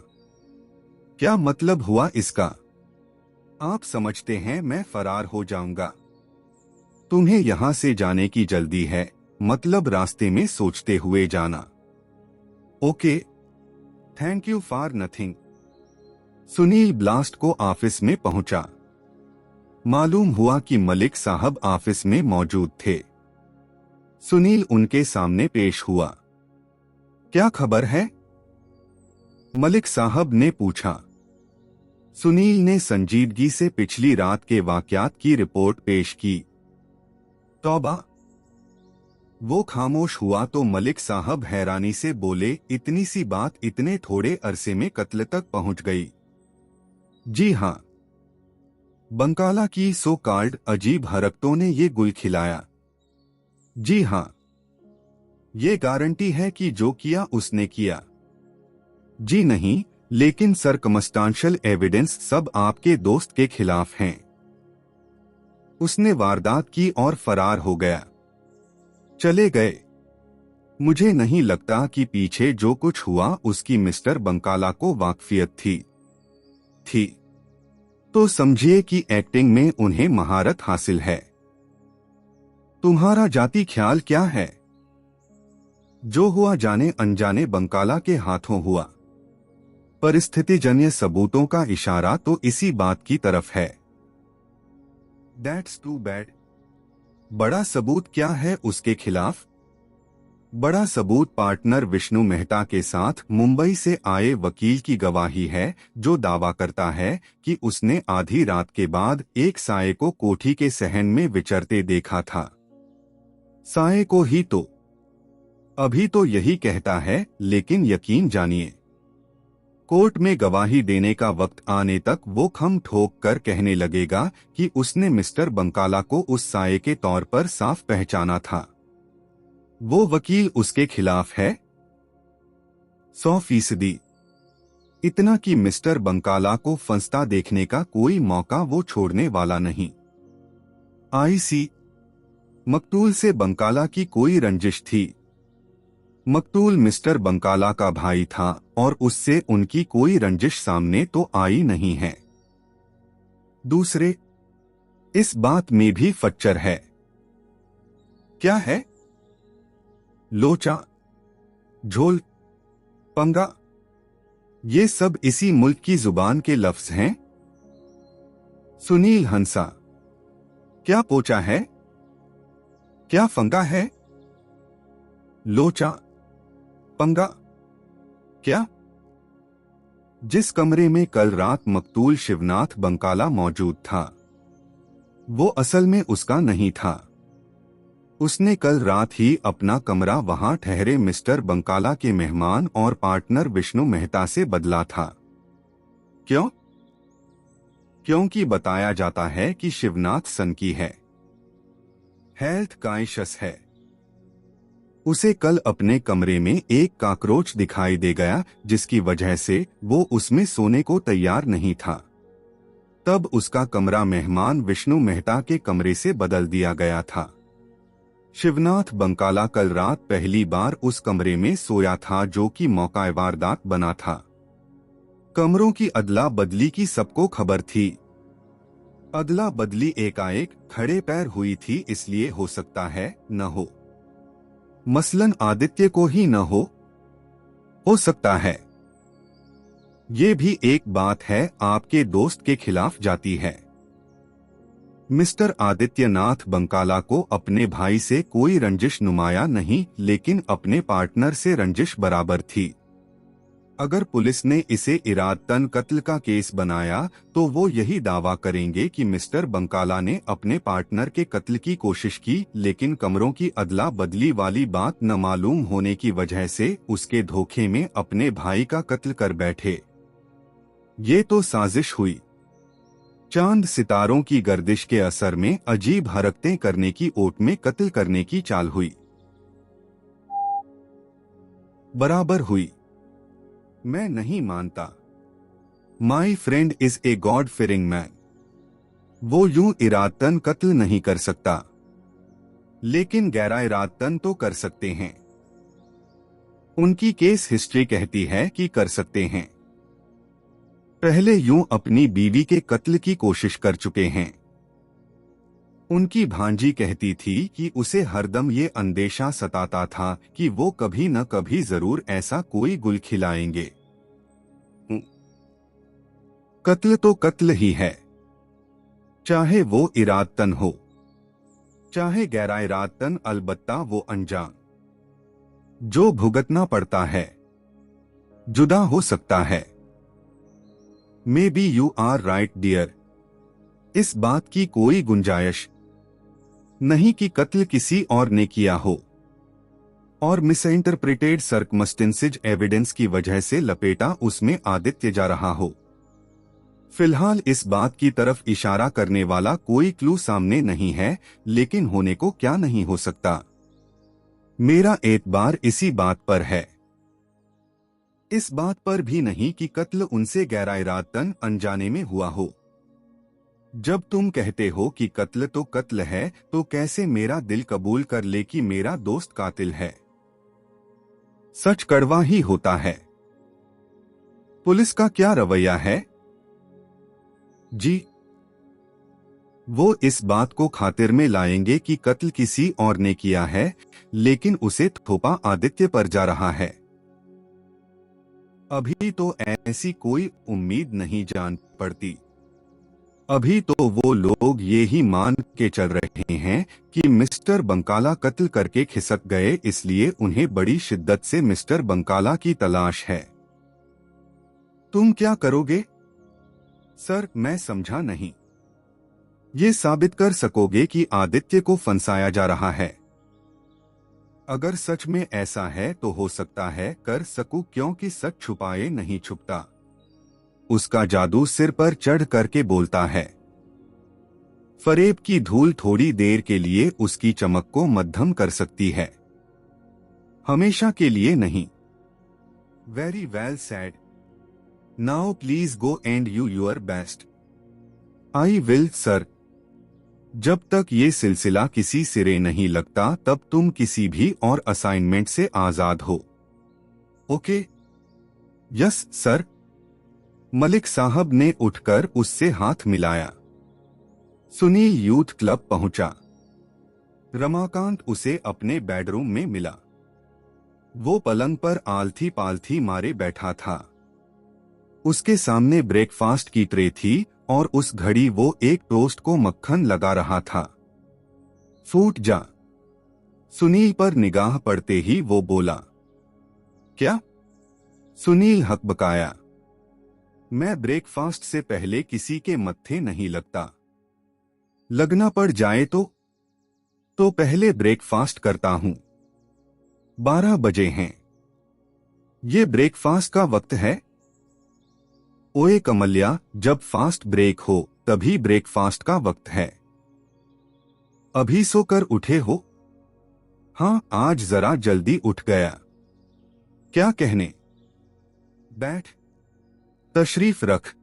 क्या मतलब हुआ इसका? आप समझते हैं मैं फरार हो जाऊंगा? तुम्हें यहां से जाने की जल्दी है, मतलब रास्ते में सोचते हुए जाना। Okay, thank you for nothing. Sunil blast को ऑफिस में पहुंचा। मालूम हुआ कि मलिक साहब ऑफिस में मौजूद थे। सुनील उनके सामने पेश हुआ। क्या खबर है? मलिक साहब ने पूछा। सुनील ने संजीदगी से पिछली रात के वाकयात की रिपोर्ट पेश की। तौबा! वो खामोश हुआ तो मलिक साहब हैरानी से बोले, इतनी सी बात इतने थोड़े अरसे में कत्ल तक पहुंच गई? जी हां, बंकाला की सो कॉल्ड अजीब हरकतों ने ये गुल खिलाया। जी हां, ये गारंटी है कि जो किया उसने किया? जी नहीं, लेकिन सर्कमस्टांशियल एविडेंस सब आपके दोस्त के खिलाफ हैं। उसने वारदात की और फरार हो गया। चले गए। मुझे नहीं लगता कि पीछे जो कुछ हुआ उसकी मिस्टर बंकाला को वाकफियत थी। तो समझिए कि एक्टिंग में उन्हें महारत हासिल है। तुम्हारा जाती ख्याल क्या है? जो हुआ जाने अनजाने बंकाला के हाथों हुआ। परिस्थितिजन्य सबूतों का इशारा तो इसी बात की तरफ है। That's too bad. बड़ा सबूत क्या है उसके खिलाफ? बड़ा सबूत पार्टनर विष्णु मेहता के साथ मुंबई से आए वकील की गवाही है, जो दावा करता है कि उसने आधी रात के बाद एक साये को कोठी के सहन में विचरते देखा था। साये को ही तो। अभी तो यही कहता है, लेकिन यकीन जानिए, कोर्ट में गवाही देने का वक्त आने तक वो खम ठोक कर कहने लगेगा कि उसने मिस्टर बंकाला को उस साये के तौर पर साफ पहचाना था। वो वकील उसके खिलाफ है 100%। इतना कि मिस्टर बंकाला को फंसता देखने का कोई मौका वो छोड़ने वाला नहीं। आईसी मकतूल से बंकाला की कोई रंजिश थी। मकतूल मिस्टर बंकाला का भाई था और उससे उनकी कोई रंजिश सामने तो आई नहीं है। दूसरे, इस बात में भी फच्चर है। क्या है? लोचा, झोल, पंगा, ये सब इसी मुल्क की जुबान के लफ्ज हैं। सुनील हंसा। क्या पोचा है? क्या फंगा है? लोचा, पंगा, क्या? जिस कमरे में कल रात मकतूल शिवनाथ बंकाला मौजूद था, वो असल में उसका नहीं था। उसने कल रात ही अपना कमरा वहां ठहरे मिस्टर बंकाला के मेहमान और पार्टनर विष्णु मेहता से बदला था। क्यों? क्योंकि बताया जाता है कि शिवनाथ सनकी है, हेल्थ कॉन्शियस है। उसे कल अपने कमरे में एक कॉकरोच दिखाई दे गया, जिसकी वजह से वो उसमें सोने को तैयार नहीं था। तब उसका कमरा मेहमान विष्णु मेहता के कमरे से बदल दिया गया था। शिवनाथ बंकाला कल रात पहली बार उस कमरे में सोया था, जो कि मौका वारदात बना था। कमरों की अदला बदली की सबको खबर थी। अदला बदली एकाएक खड़े पैर हुई थी, इसलिए हो सकता है न हो। मसलन आदित्य को ही न हो सकता है। ये भी एक बात है, आपके दोस्त के खिलाफ जाती है। मिस्टर आदित्यनाथ बंकाला को अपने भाई से कोई रंजिश नुमाया नहीं, लेकिन अपने पार्टनर से रंजिश बराबर थी। अगर पुलिस ने इसे इरादतन कत्ल का केस बनाया तो वो यही दावा करेंगे कि मिस्टर बंकाला ने अपने पार्टनर के कत्ल की कोशिश की, लेकिन कमरों की अदला बदली वाली बात न मालूम होने की वजह से उसके धोखे में अपने भाई का कत्ल कर बैठे। ये तो साजिश हुई। चांद सितारों की गर्दिश के असर में अजीब हरकतें करने की ओट में कत्ल करने की चाल हुई। बराबर हुई। मैं नहीं मानता। My friend is a god fearing man. वो यूं इरादतन कत्ल नहीं कर सकता, लेकिन गैर इरादतन तो कर सकते हैं। उनकी केस हिस्ट्री कहती है कि कर सकते हैं। पहले यूं अपनी बीवी के कत्ल की कोशिश कर चुके हैं। उनकी भांजी कहती थी कि उसे हरदम ये अंदेशा सताता था कि वो कभी न कभी जरूर ऐसा कोई गुल खिलाएंगे। कत्ल तो कत्ल ही है, चाहे वो इरादतन हो चाहे गैर इरादतन, अलबत्ता वो अनजान। जो भुगतना पड़ता है जुदा हो सकता है। Maybe you are right dear. इस बात की कोई गुंजाइश नहीं कि कत्ल किसी और ने किया हो और मिसइंटरप्रिटेड सर्कमस्टेंसेज एविडेंस की वजह से लपेटा उसमें आदित्य जा रहा हो। फिलहाल इस बात की तरफ इशारा करने वाला कोई क्लू सामने नहीं है, लेकिन होने को क्या नहीं हो सकता। मेरा एतबार इसी बात पर है, इस बात पर भी नहीं कि कत्ल उनसे गैर इरादतन अनजाने में हुआ हो। जब तुम कहते हो कि कत्ल तो कत्ल है, तो कैसे मेरा दिल कबूल कर ले कि मेरा दोस्त कातिल है? सच कड़वा ही होता है। पुलिस का क्या रवैया है? जी, वो इस बात को खातिर में लाएंगे कि कत्ल किसी और ने किया है, लेकिन उसे थोपा आदित्य पर जा रहा है। अभी तो ऐसी कोई उम्मीद नहीं जान पड़ती। अभी तो वो लोग ये ही मान के चल रहे हैं कि मिस्टर बंकाला कत्ल करके खिसक गए, इसलिए उन्हें बड़ी शिद्दत से मिस्टर बंकाला की तलाश है। तुम क्या करोगे? सर, मैं समझा नहीं। ये साबित कर सकोगे कि आदित्य को फंसाया जा रहा है। अगर सच में ऐसा है तो हो सकता है कर सकूं, क्योंकि सच छुपाए नहीं छुपता। उसका जादू सिर पर चढ़ करके बोलता है। फरेब की धूल थोड़ी देर के लिए उसकी चमक को मध्यम कर सकती है, हमेशा के लिए नहीं। Very well said. Now please go and you your best. I will sir. जब तक ये सिलसिला किसी सिरे नहीं लगता, तब तुम किसी भी और असाइनमेंट से आजाद हो। ओके? Yes sir. मलिक साहब ने उठकर उससे हाथ मिलाया। सुनील यूथ क्लब पहुंचा। रमाकांत उसे अपने बेडरूम में मिला। वो पलंग पर आलथी पालथी मारे बैठा था। उसके सामने ब्रेकफास्ट की ट्रे थी और उस घड़ी वो एक टोस्ट को मक्खन लगा रहा था। फूट जा। सुनील पर निगाह पड़ते ही वो बोला। क्या? सुनील हकबकाया। मैं ब्रेकफास्ट से पहले किसी के मत्थे नहीं लगता। लगना पड़ जाए तो पहले ब्रेकफास्ट करता हूं। 12 बजे हैं। ये ब्रेकफास्ट का वक्त है? ओए कमल्या, जब फास्ट ब्रेक हो तभी ब्रेकफास्ट का वक्त है। अभी सोकर उठे हो? हाँ, आज जरा जल्दी उठ गया। क्या कहने? बैठ। तशरीफ रख।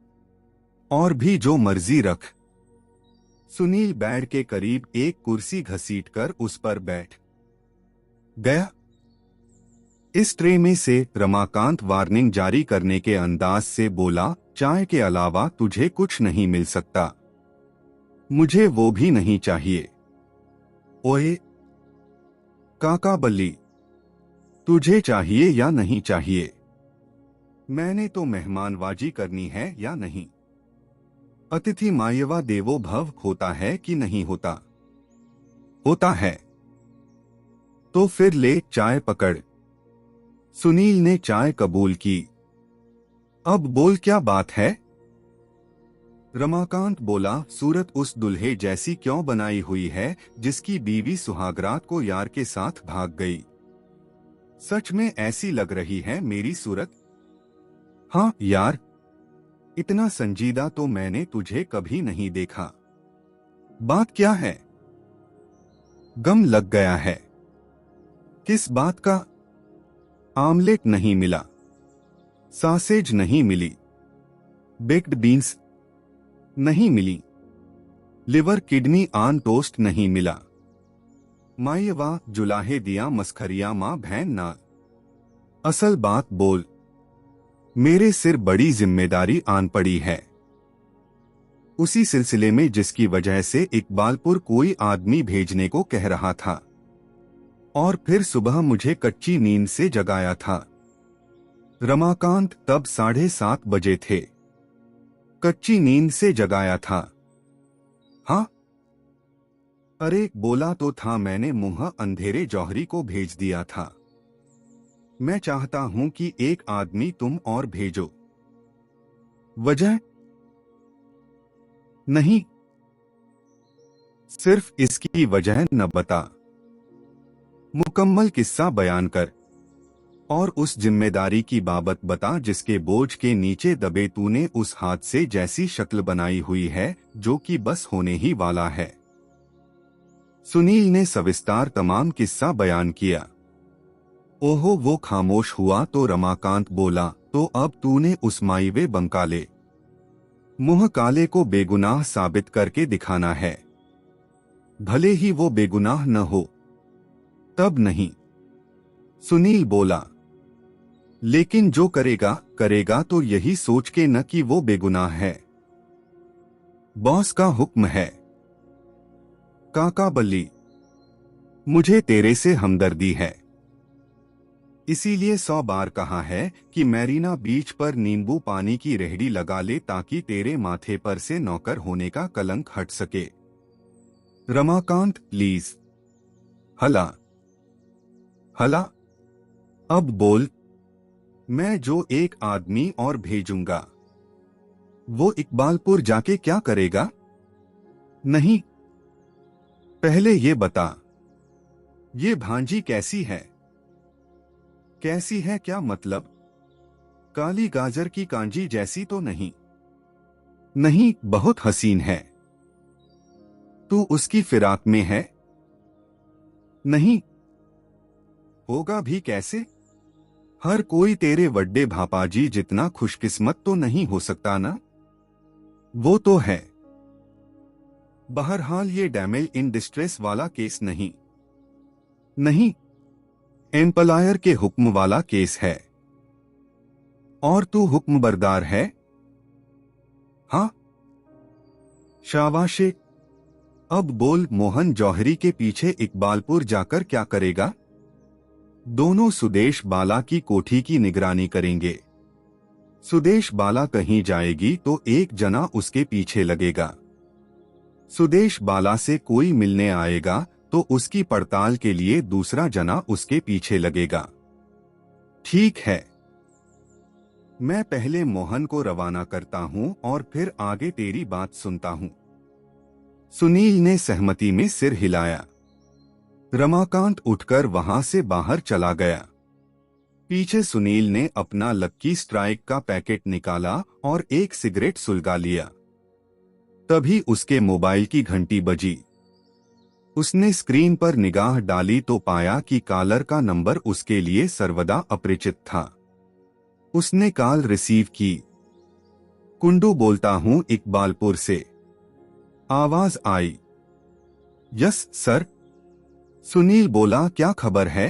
और भी जो मर्जी रख। सुनील बेड के करीब एक कुर्सी घसीटकर उस पर बैठ गया। इस ट्रे में से रमाकांत वार्निंग जारी करने के अंदाज से बोला, चाय के अलावा तुझे कुछ नहीं मिल सकता। मुझे वो भी नहीं चाहिए। ओए काका बल्ली, तुझे चाहिए या नहीं चाहिए? मैंने तो मेहमानबाजी करनी है या नहीं? अतिथि मायवा देवो भव होता है कि नहीं होता? होता है। तो फिर ले चाय पकड़। सुनील ने चाय कबूल की। अब बोल, क्या बात है? रमाकांत बोला, सूरत उस दुल्हे जैसी क्यों बनाई हुई है जिसकी बीवी सुहागरात को यार के साथ भाग गई? सच में ऐसी लग रही है मेरी सूरत? हाँ यार, इतना संजीदा तो मैंने तुझे कभी नहीं देखा। बात क्या है? गम लग गया है। किस बात का? आमलेट नहीं मिला, सासेज नहीं मिली, बेक्ड बीन्स नहीं मिली, लिवर किडनी आन टोस्ट नहीं मिला। मायवा जुलाहे दिया मस्खरिया मां बहन ना। असल बात बोल, मेरे सिर बड़ी जिम्मेदारी आन पड़ी है। उसी सिलसिले में जिसकी वजह से इकबालपुर कोई आदमी भेजने को कह रहा था और फिर सुबह मुझे कच्ची नींद से जगाया था। रमाकांत तब 7:30 बजे थे। कच्ची नींद से जगाया था? हाँ। अरे बोला तो था मैंने, मुंह अंधेरे जौहरी को भेज दिया था। मैं चाहता हूं कि एक आदमी तुम और भेजो। वजह? नहीं, सिर्फ इसकी वजह न बता, मुकम्मल किस्सा बयान कर और उस जिम्मेदारी की बाबत बता जिसके बोझ के नीचे दबे तूने उस हादसे जैसी शक्ल बनाई हुई है जो कि बस होने ही वाला है। सुनील ने सविस्तार तमाम किस्सा बयान किया। ओहो वो खामोश हुआ तो रमाकांत बोला, तो अब तूने उस माईवे बंकाले मुंह काले को बेगुनाह साबित करके दिखाना है। भले ही वो बेगुनाह न हो, तब नहीं। सुनील बोला, लेकिन जो करेगा करेगा तो यही सोच के न कि वो बेगुनाह है। बॉस का हुक्म है। काका बल्ली, मुझे तेरे से हमदर्दी है, इसीलिए 100 बार कहा है कि मैरीना बीच पर नींबू पानी की रेहड़ी लगा ले ताकि तेरे माथे पर से नौकर होने का कलंक हट सके। रमाकांत प्लीज। हला हला, अब बोल। मैं जो एक आदमी और भेजूंगा, वो इकबालपुर जाके क्या करेगा? नहीं, पहले ये बता, ये भांजी कैसी है? कैसी है क्या मतलब? काली गाजर की कांजी जैसी तो नहीं? नहीं, बहुत हसीन है। तू उसकी फिराक में है? नहीं, होगा भी कैसे? हर कोई तेरे वड्डे भापाजी जितना खुशकिस्मत तो नहीं हो सकता ना? वो तो है। बहरहाल ये डैमेज इन डिस्ट्रेस वाला केस नहीं। नहीं, एम्पलायर के हुक्म वाला केस है। और तू हुक्म बरदार है? हाँ। शाबाश। अब बोल, मोहन जौहरी के पीछे इकबालपुर जाकर क्या करेगा? दोनों सुदेश बाला की कोठी की निगरानी करेंगे। सुदेश बाला कहीं जाएगी तो एक जना उसके पीछे लगेगा। सुदेश बाला से कोई मिलने आएगा तो उसकी पड़ताल के लिए दूसरा जना उसके पीछे लगेगा। ठीक है, मैं पहले मोहन को रवाना करता हूं और फिर आगे तेरी बात सुनता हूं। सुनील ने सहमति में सिर हिलाया। रमाकांत उठकर वहां से बाहर चला गया। पीछे सुनील ने अपना लक्की स्ट्राइक का पैकेट निकाला और एक सिगरेट सुलगा लिया। तभी उसके मोबाइल की घंटी बजी। उसने स्क्रीन पर निगाह डाली तो पाया कि कॉलर का नंबर उसके लिए सर्वदा अपरिचित था। उसने कॉल रिसीव की। कुंडू बोलता हूं इकबालपुर से। आवाज आई। Yes sir. सुनील बोला, क्या खबर है?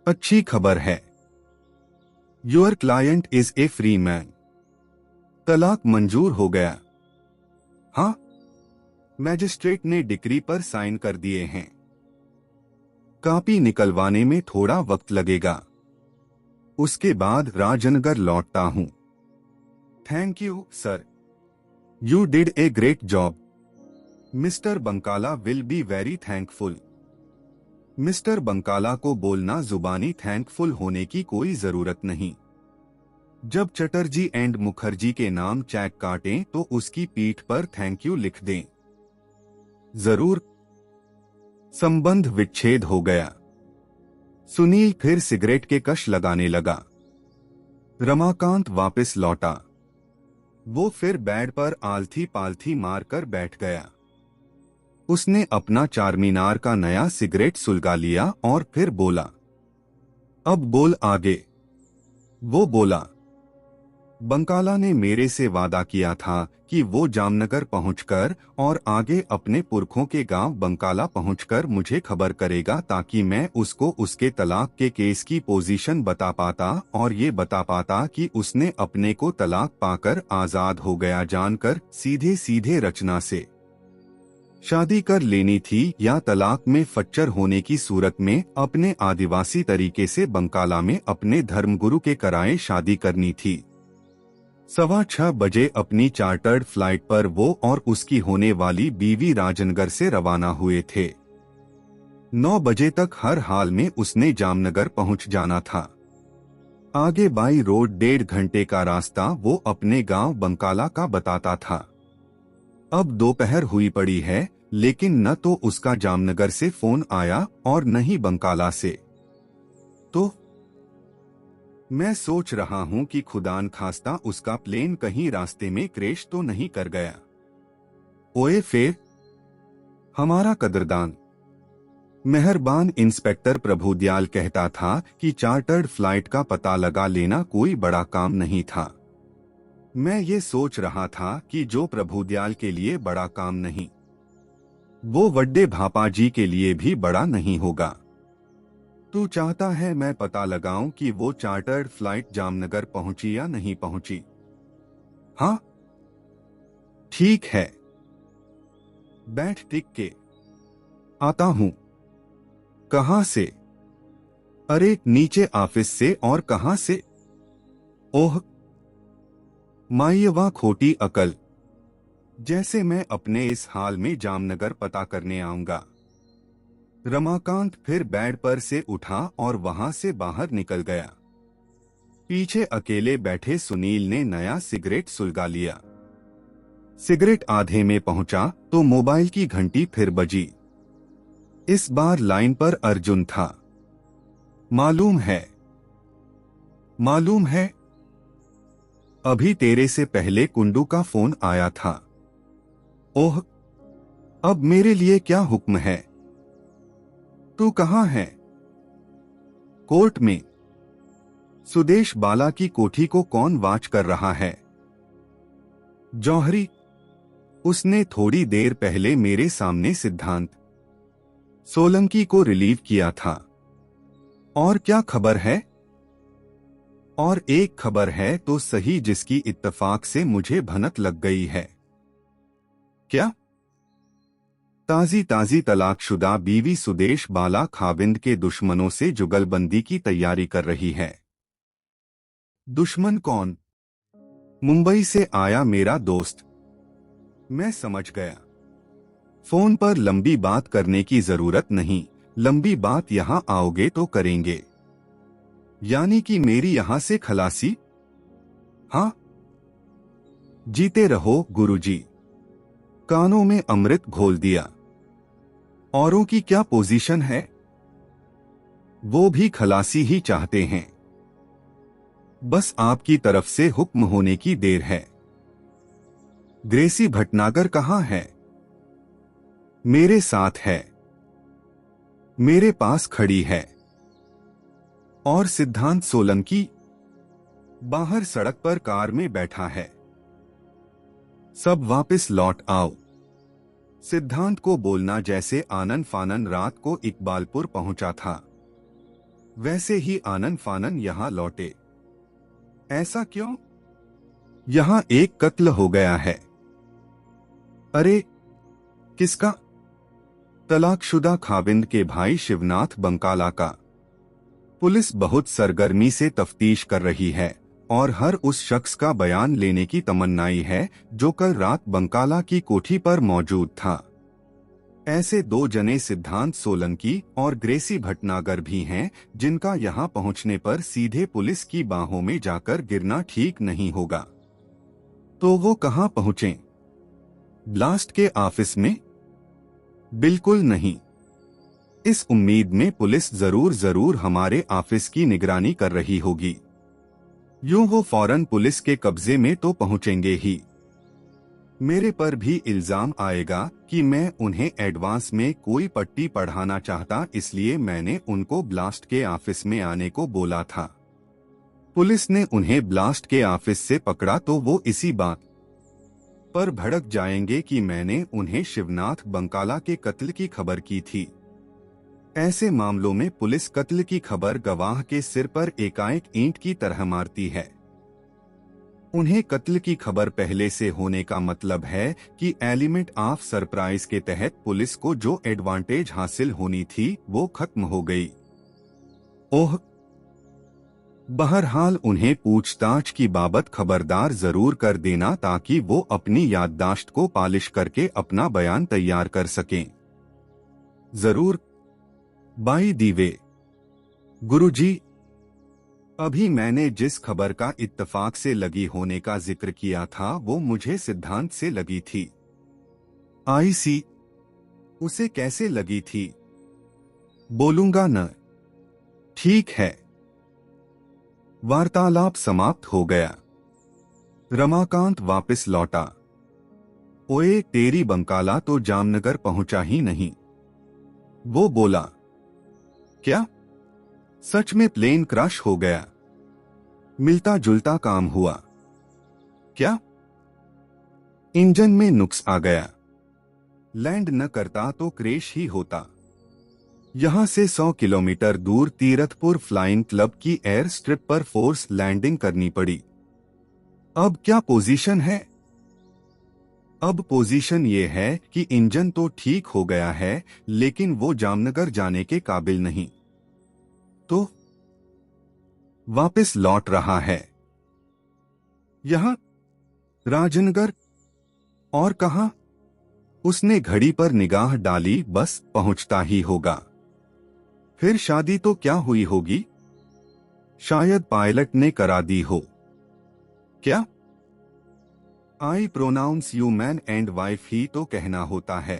अच्छी खबर है। Your client is a free man. तलाक मंजूर हो गया। हाँ, मैजिस्ट्रेट ने डिक्री पर साइन कर दिए हैं। कॉपी निकलवाने में थोड़ा वक्त लगेगा। उसके बाद राजनगर लौटता हूं। Thank you sir, you did a great job. Mister Bankala will be very thankful. Mister Bankala को बोलना जुबानी थैंकफुल होने की कोई जरूरत नहीं। जब चटर्जी एंड मुखर्जी के नाम चेक काटें तो उसकी पीठ पर थैंक यू लिख दें। जरूर। संबंध विच्छेद हो गया। सुनील फिर सिगरेट के कश लगाने लगा। रमाकांत वापस लौटा। वो फिर बेड पर आलथी पालथी मारकर बैठ गया। उसने अपना चारमीनार का नया सिगरेट सुलगा लिया और फिर बोला, अब बोल आगे। वो बोला, बंकाला ने मेरे से वादा किया था कि वो जामनगर पहुंचकर और आगे अपने पुरखों के गांव बंकाला पहुंचकर मुझे खबर करेगा, ताकि मैं उसको उसके तलाक के केस की पोजीशन बता पाता और ये बता पाता कि उसने अपने को तलाक पाकर आजाद हो गया जानकर सीधे सीधे रचना से शादी कर लेनी थी या तलाक में फच्चर होने की सूरत में अपने आदिवासी तरीके से बंकाला में अपने धर्मगुरु के कराए शादी करनी थी। 6:15 बजे अपनी चार्टर्ड फ्लाइट पर वो और उसकी होने वाली बीवी राजनगर से रवाना हुए थे। 9 बजे तक हर हाल में उसने जामनगर पहुंच जाना था। आगे बाई रोड 1.5 घंटे का रास्ता वो अपने गांव बंकाला का बताता था। अब दोपहर हुई पड़ी है, लेकिन न तो उसका जामनगर से फोन आया और न ही बंकाला से। तो मैं सोच रहा हूं कि खुदान खास्ता उसका प्लेन कहीं रास्ते में क्रैश तो नहीं कर गया। ओए फिर हमारा कदरदान मेहरबान इंस्पेक्टर प्रभुदयाल कहता था कि चार्टर्ड फ्लाइट का पता लगा लेना कोई बड़ा काम नहीं था। मैं ये सोच रहा था कि जो प्रभुदयाल के लिए बड़ा काम नहीं, वो वड्डे भापा जी के लिए भी बड़ा नहीं होगा। तू चाहता है मैं पता लगाऊं कि वो चार्टर्ड फ्लाइट जामनगर पहुंची या नहीं पहुंची? हाँ ठीक है, बैठ टिक के आता हूं। कहां से? अरे नीचे ऑफिस से। और कहां से? ओह मायवा खोटी अकल, जैसे मैं अपने इस हाल में जामनगर पता करने आऊंगा। रमाकांत फिर बेड पर से उठा और वहां से बाहर निकल गया। पीछे अकेले बैठे सुनील ने नया सिगरेट सुलगा लिया। सिगरेट आधे में पहुंचा तो मोबाइल की घंटी फिर बजी। इस बार लाइन पर अर्जुन था। मालूम है, अभी तेरे से पहले कुंडू का फोन आया था। ओह, अब मेरे लिए क्या हुक्म है? तू कहाँ है? कोर्ट में। सुदेश बाला की कोठी को कौन वाच कर रहा है? जौहरी। उसने थोड़ी देर पहले मेरे सामने सिद्धांत सोलंकी को रिलीव किया था। और क्या खबर है? और एक खबर है तो सही, जिसकी इत्तेफाक से मुझे भनक लग गई है। क्या? ताजी तलाकशुदा बीवी सुदेश बाला खाविंद के दुश्मनों से जुगलबंदी की तैयारी कर रही है। दुश्मन कौन? मुंबई से आया मेरा दोस्त। मैं समझ गया। फोन पर लंबी बात करने की जरूरत नहीं, लंबी बात यहां आओगे तो करेंगे। यानी कि मेरी यहां से खलासी? हाँ, जीते रहो गुरुजी। कानों में अमृत घोल दिया। औरों की क्या पोजीशन है? वो भी खलासी ही चाहते हैं। बस आपकी तरफ से हुक्म होने की देर है। ग्रेसी भटनागर कहाँ है? मेरे साथ है, मेरे पास खड़ी है। और सिद्धांत सोलंकी? बाहर सड़क पर कार में बैठा है। सब वापस लौट आओ। सिद्धांत को बोलना जैसे आनन फानन रात को इकबालपुर पहुंचा था, वैसे ही आनन फानन यहां लौटे। ऐसा क्यों? यहां एक कत्ल हो गया है। अरे किसका? तलाकशुदा खाविंद के भाई शिवनाथ बंकाला का। पुलिस बहुत सरगर्मी से तफ्तीश कर रही है और हर उस शख्स का बयान लेने की तमन्नाई है जो कल रात बंकाला की कोठी पर मौजूद था। ऐसे 2 जने सिद्धांत सोलंकी और ग्रेसी भटनागर भी हैं जिनका यहां पहुंचने पर सीधे पुलिस की बाहों में जाकर गिरना ठीक नहीं होगा। तो वो कहां पहुंचे? ब्लास्ट के ऑफिस में? बिल्कुल नहीं। इस उम्मीद में पुलिस जरूर हमारे ऑफिस की निगरानी कर रही होगी। यूं वो फौरन पुलिस के कब्जे में तो पहुंचेंगे ही। मेरे पर भी इल्जाम आएगा कि मैं उन्हें एडवांस में कोई पट्टी पढ़ाना चाहता, इसलिए मैंने उनको ब्लास्ट के ऑफिस में आने को बोला था। पुलिस ने उन्हें ब्लास्ट के ऑफिस से पकड़ा तो वो इसी बात पर भड़क जाएंगे कि मैंने उन्हें शिवनाथ बंकाला के कत्ल की खबर की थी। ऐसे मामलों में पुलिस कत्ल की खबर गवाह के सिर पर एकाएक ईंट की तरह मारती है। उन्हें कत्ल की खबर पहले से होने का मतलब है कि एलिमेंट ऑफ सरप्राइज के तहत पुलिस को जो एडवांटेज हासिल होनी थी वो खत्म हो गई। ओह, बहरहाल उन्हें पूछताछ की बाबत खबरदार जरूर कर देना ताकि वो अपनी याददाश्त को पॉलिश करके अपना बयान तैयार कर सकें। जरूर बाई दी वे गुरुजी, अभी मैंने जिस खबर का इत्तफाक से लगी होने का जिक्र किया था वो मुझे सिद्धांत से लगी थी। आई सी, उसे कैसे लगी थी? बोलूंगा न। ठीक है। वार्तालाप समाप्त हो गया। रमाकांत वापस लौटा। ओए, तेरी बंकाला तो जामनगर पहुंचा ही नहीं। वो बोला। क्या? सच में प्लेन क्रैश हो गया? मिलता जुलता काम हुआ क्या? इंजन में नुक्स आ गया। लैंड न करता तो क्रैश ही होता। यहां से 100 किलोमीटर दूर तीरथपुर फ्लाइंग क्लब की एयर स्ट्रिप पर फोर्स लैंडिंग करनी पड़ी। अब क्या पोजीशन है? अब पोजीशन ये है कि इंजन तो ठीक हो गया है लेकिन वो जामनगर जाने के काबिल नहीं। तो वापस लौट रहा है। यहां राजनगर? और कहां? उसने घड़ी पर निगाह डाली। बस पहुंचता ही होगा। फिर शादी तो क्या हुई होगी? शायद पायलट ने करा दी हो। क्या? I pronounce you man and wife ही तो कहना होता है।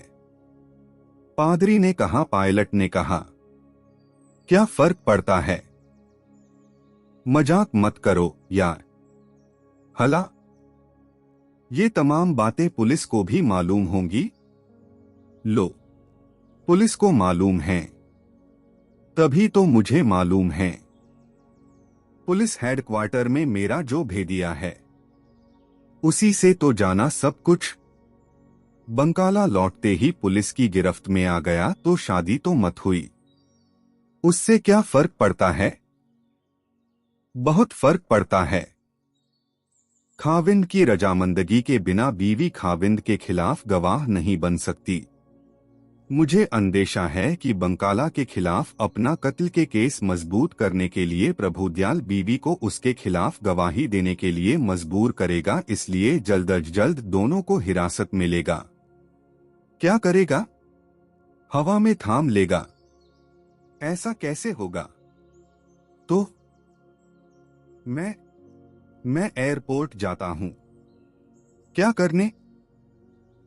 पादरी ने कहा। पायलट ने कहा। क्या फर्क पड़ता है? मजाक मत करो यार। हला, ये तमाम बातें पुलिस को भी मालूम होंगी। लो, पुलिस को मालूम हैं, तभी तो मुझे मालूम है। पुलिस हेडक्वार्टर में मेरा जो भेदिया है उसी से तो जाना सब कुछ। बंकाला लौटते ही पुलिस की गिरफ्त में आ गया तो शादी तो मत हुई। उससे क्या फर्क पड़ता है? बहुत फर्क पड़ता है। खाविंद की रजामंदगी के बिना बीवी खाविंद के खिलाफ गवाह नहीं बन सकती। मुझे अंदेशा है कि बंकाला के खिलाफ अपना कत्ल के केस मजबूत करने के लिए प्रभुदयाल बीवी को उसके खिलाफ गवाही देने के लिए मजबूर करेगा, इसलिए जल्द अज जल्द दोनों को हिरासत में लेगा। क्या करेगा? हवा में थाम लेगा। ऐसा कैसे होगा? तो मैं एयरपोर्ट जाता हूं। क्या करने?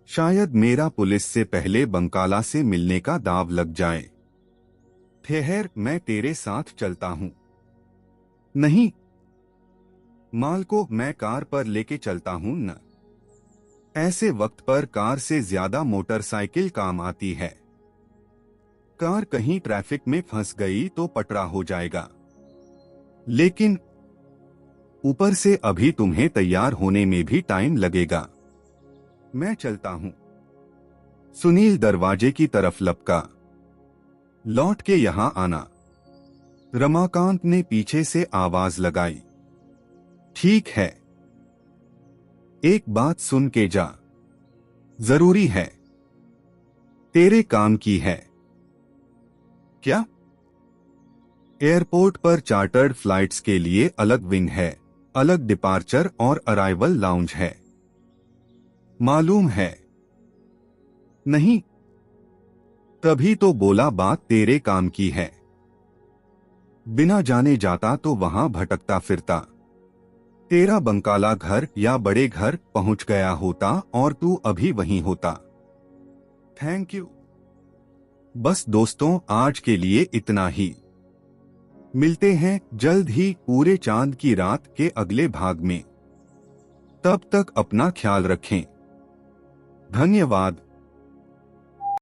शायद मेरा पुलिस से पहले बंकाला से मिलने का दाव लग जाए। ठहर, मैं तेरे साथ चलता हूं। नहीं, माल को मैं कार पर लेके चलता हूं न। ऐसे वक्त पर कार से ज्यादा मोटरसाइकिल काम आती है। कार कहीं ट्रैफिक में फंस गई तो पटरा हो जाएगा। लेकिन ऊपर से अभी तुम्हें तैयार होने में भी टाइम लगेगा। मैं चलता हूं। सुनील दरवाजे की तरफ लपका। लौट के यहां आना। रमाकांत ने पीछे से आवाज लगाई। ठीक है। एक बात सुन के जा। जरूरी है। तेरे काम की है। क्या? एयरपोर्ट पर चार्टर्ड फ्लाइट्स के लिए अलग विंग है, अलग डिपार्चर और अराइवल लाउंज है। मालूम है? नहीं, तभी तो बोला बात तेरे काम की है। बिना जाने जाता तो वहां भटकता फिरता। तेरा बंकाला घर या बड़े घर पहुंच गया होता और तू अभी वहीं होता। Thank you. बस दोस्तों, आज के लिए इतना ही। मिलते हैं जल्द ही पूरे चांद की रात के अगले भाग में। तब तक अपना ख्याल रखें। धन्यवाद।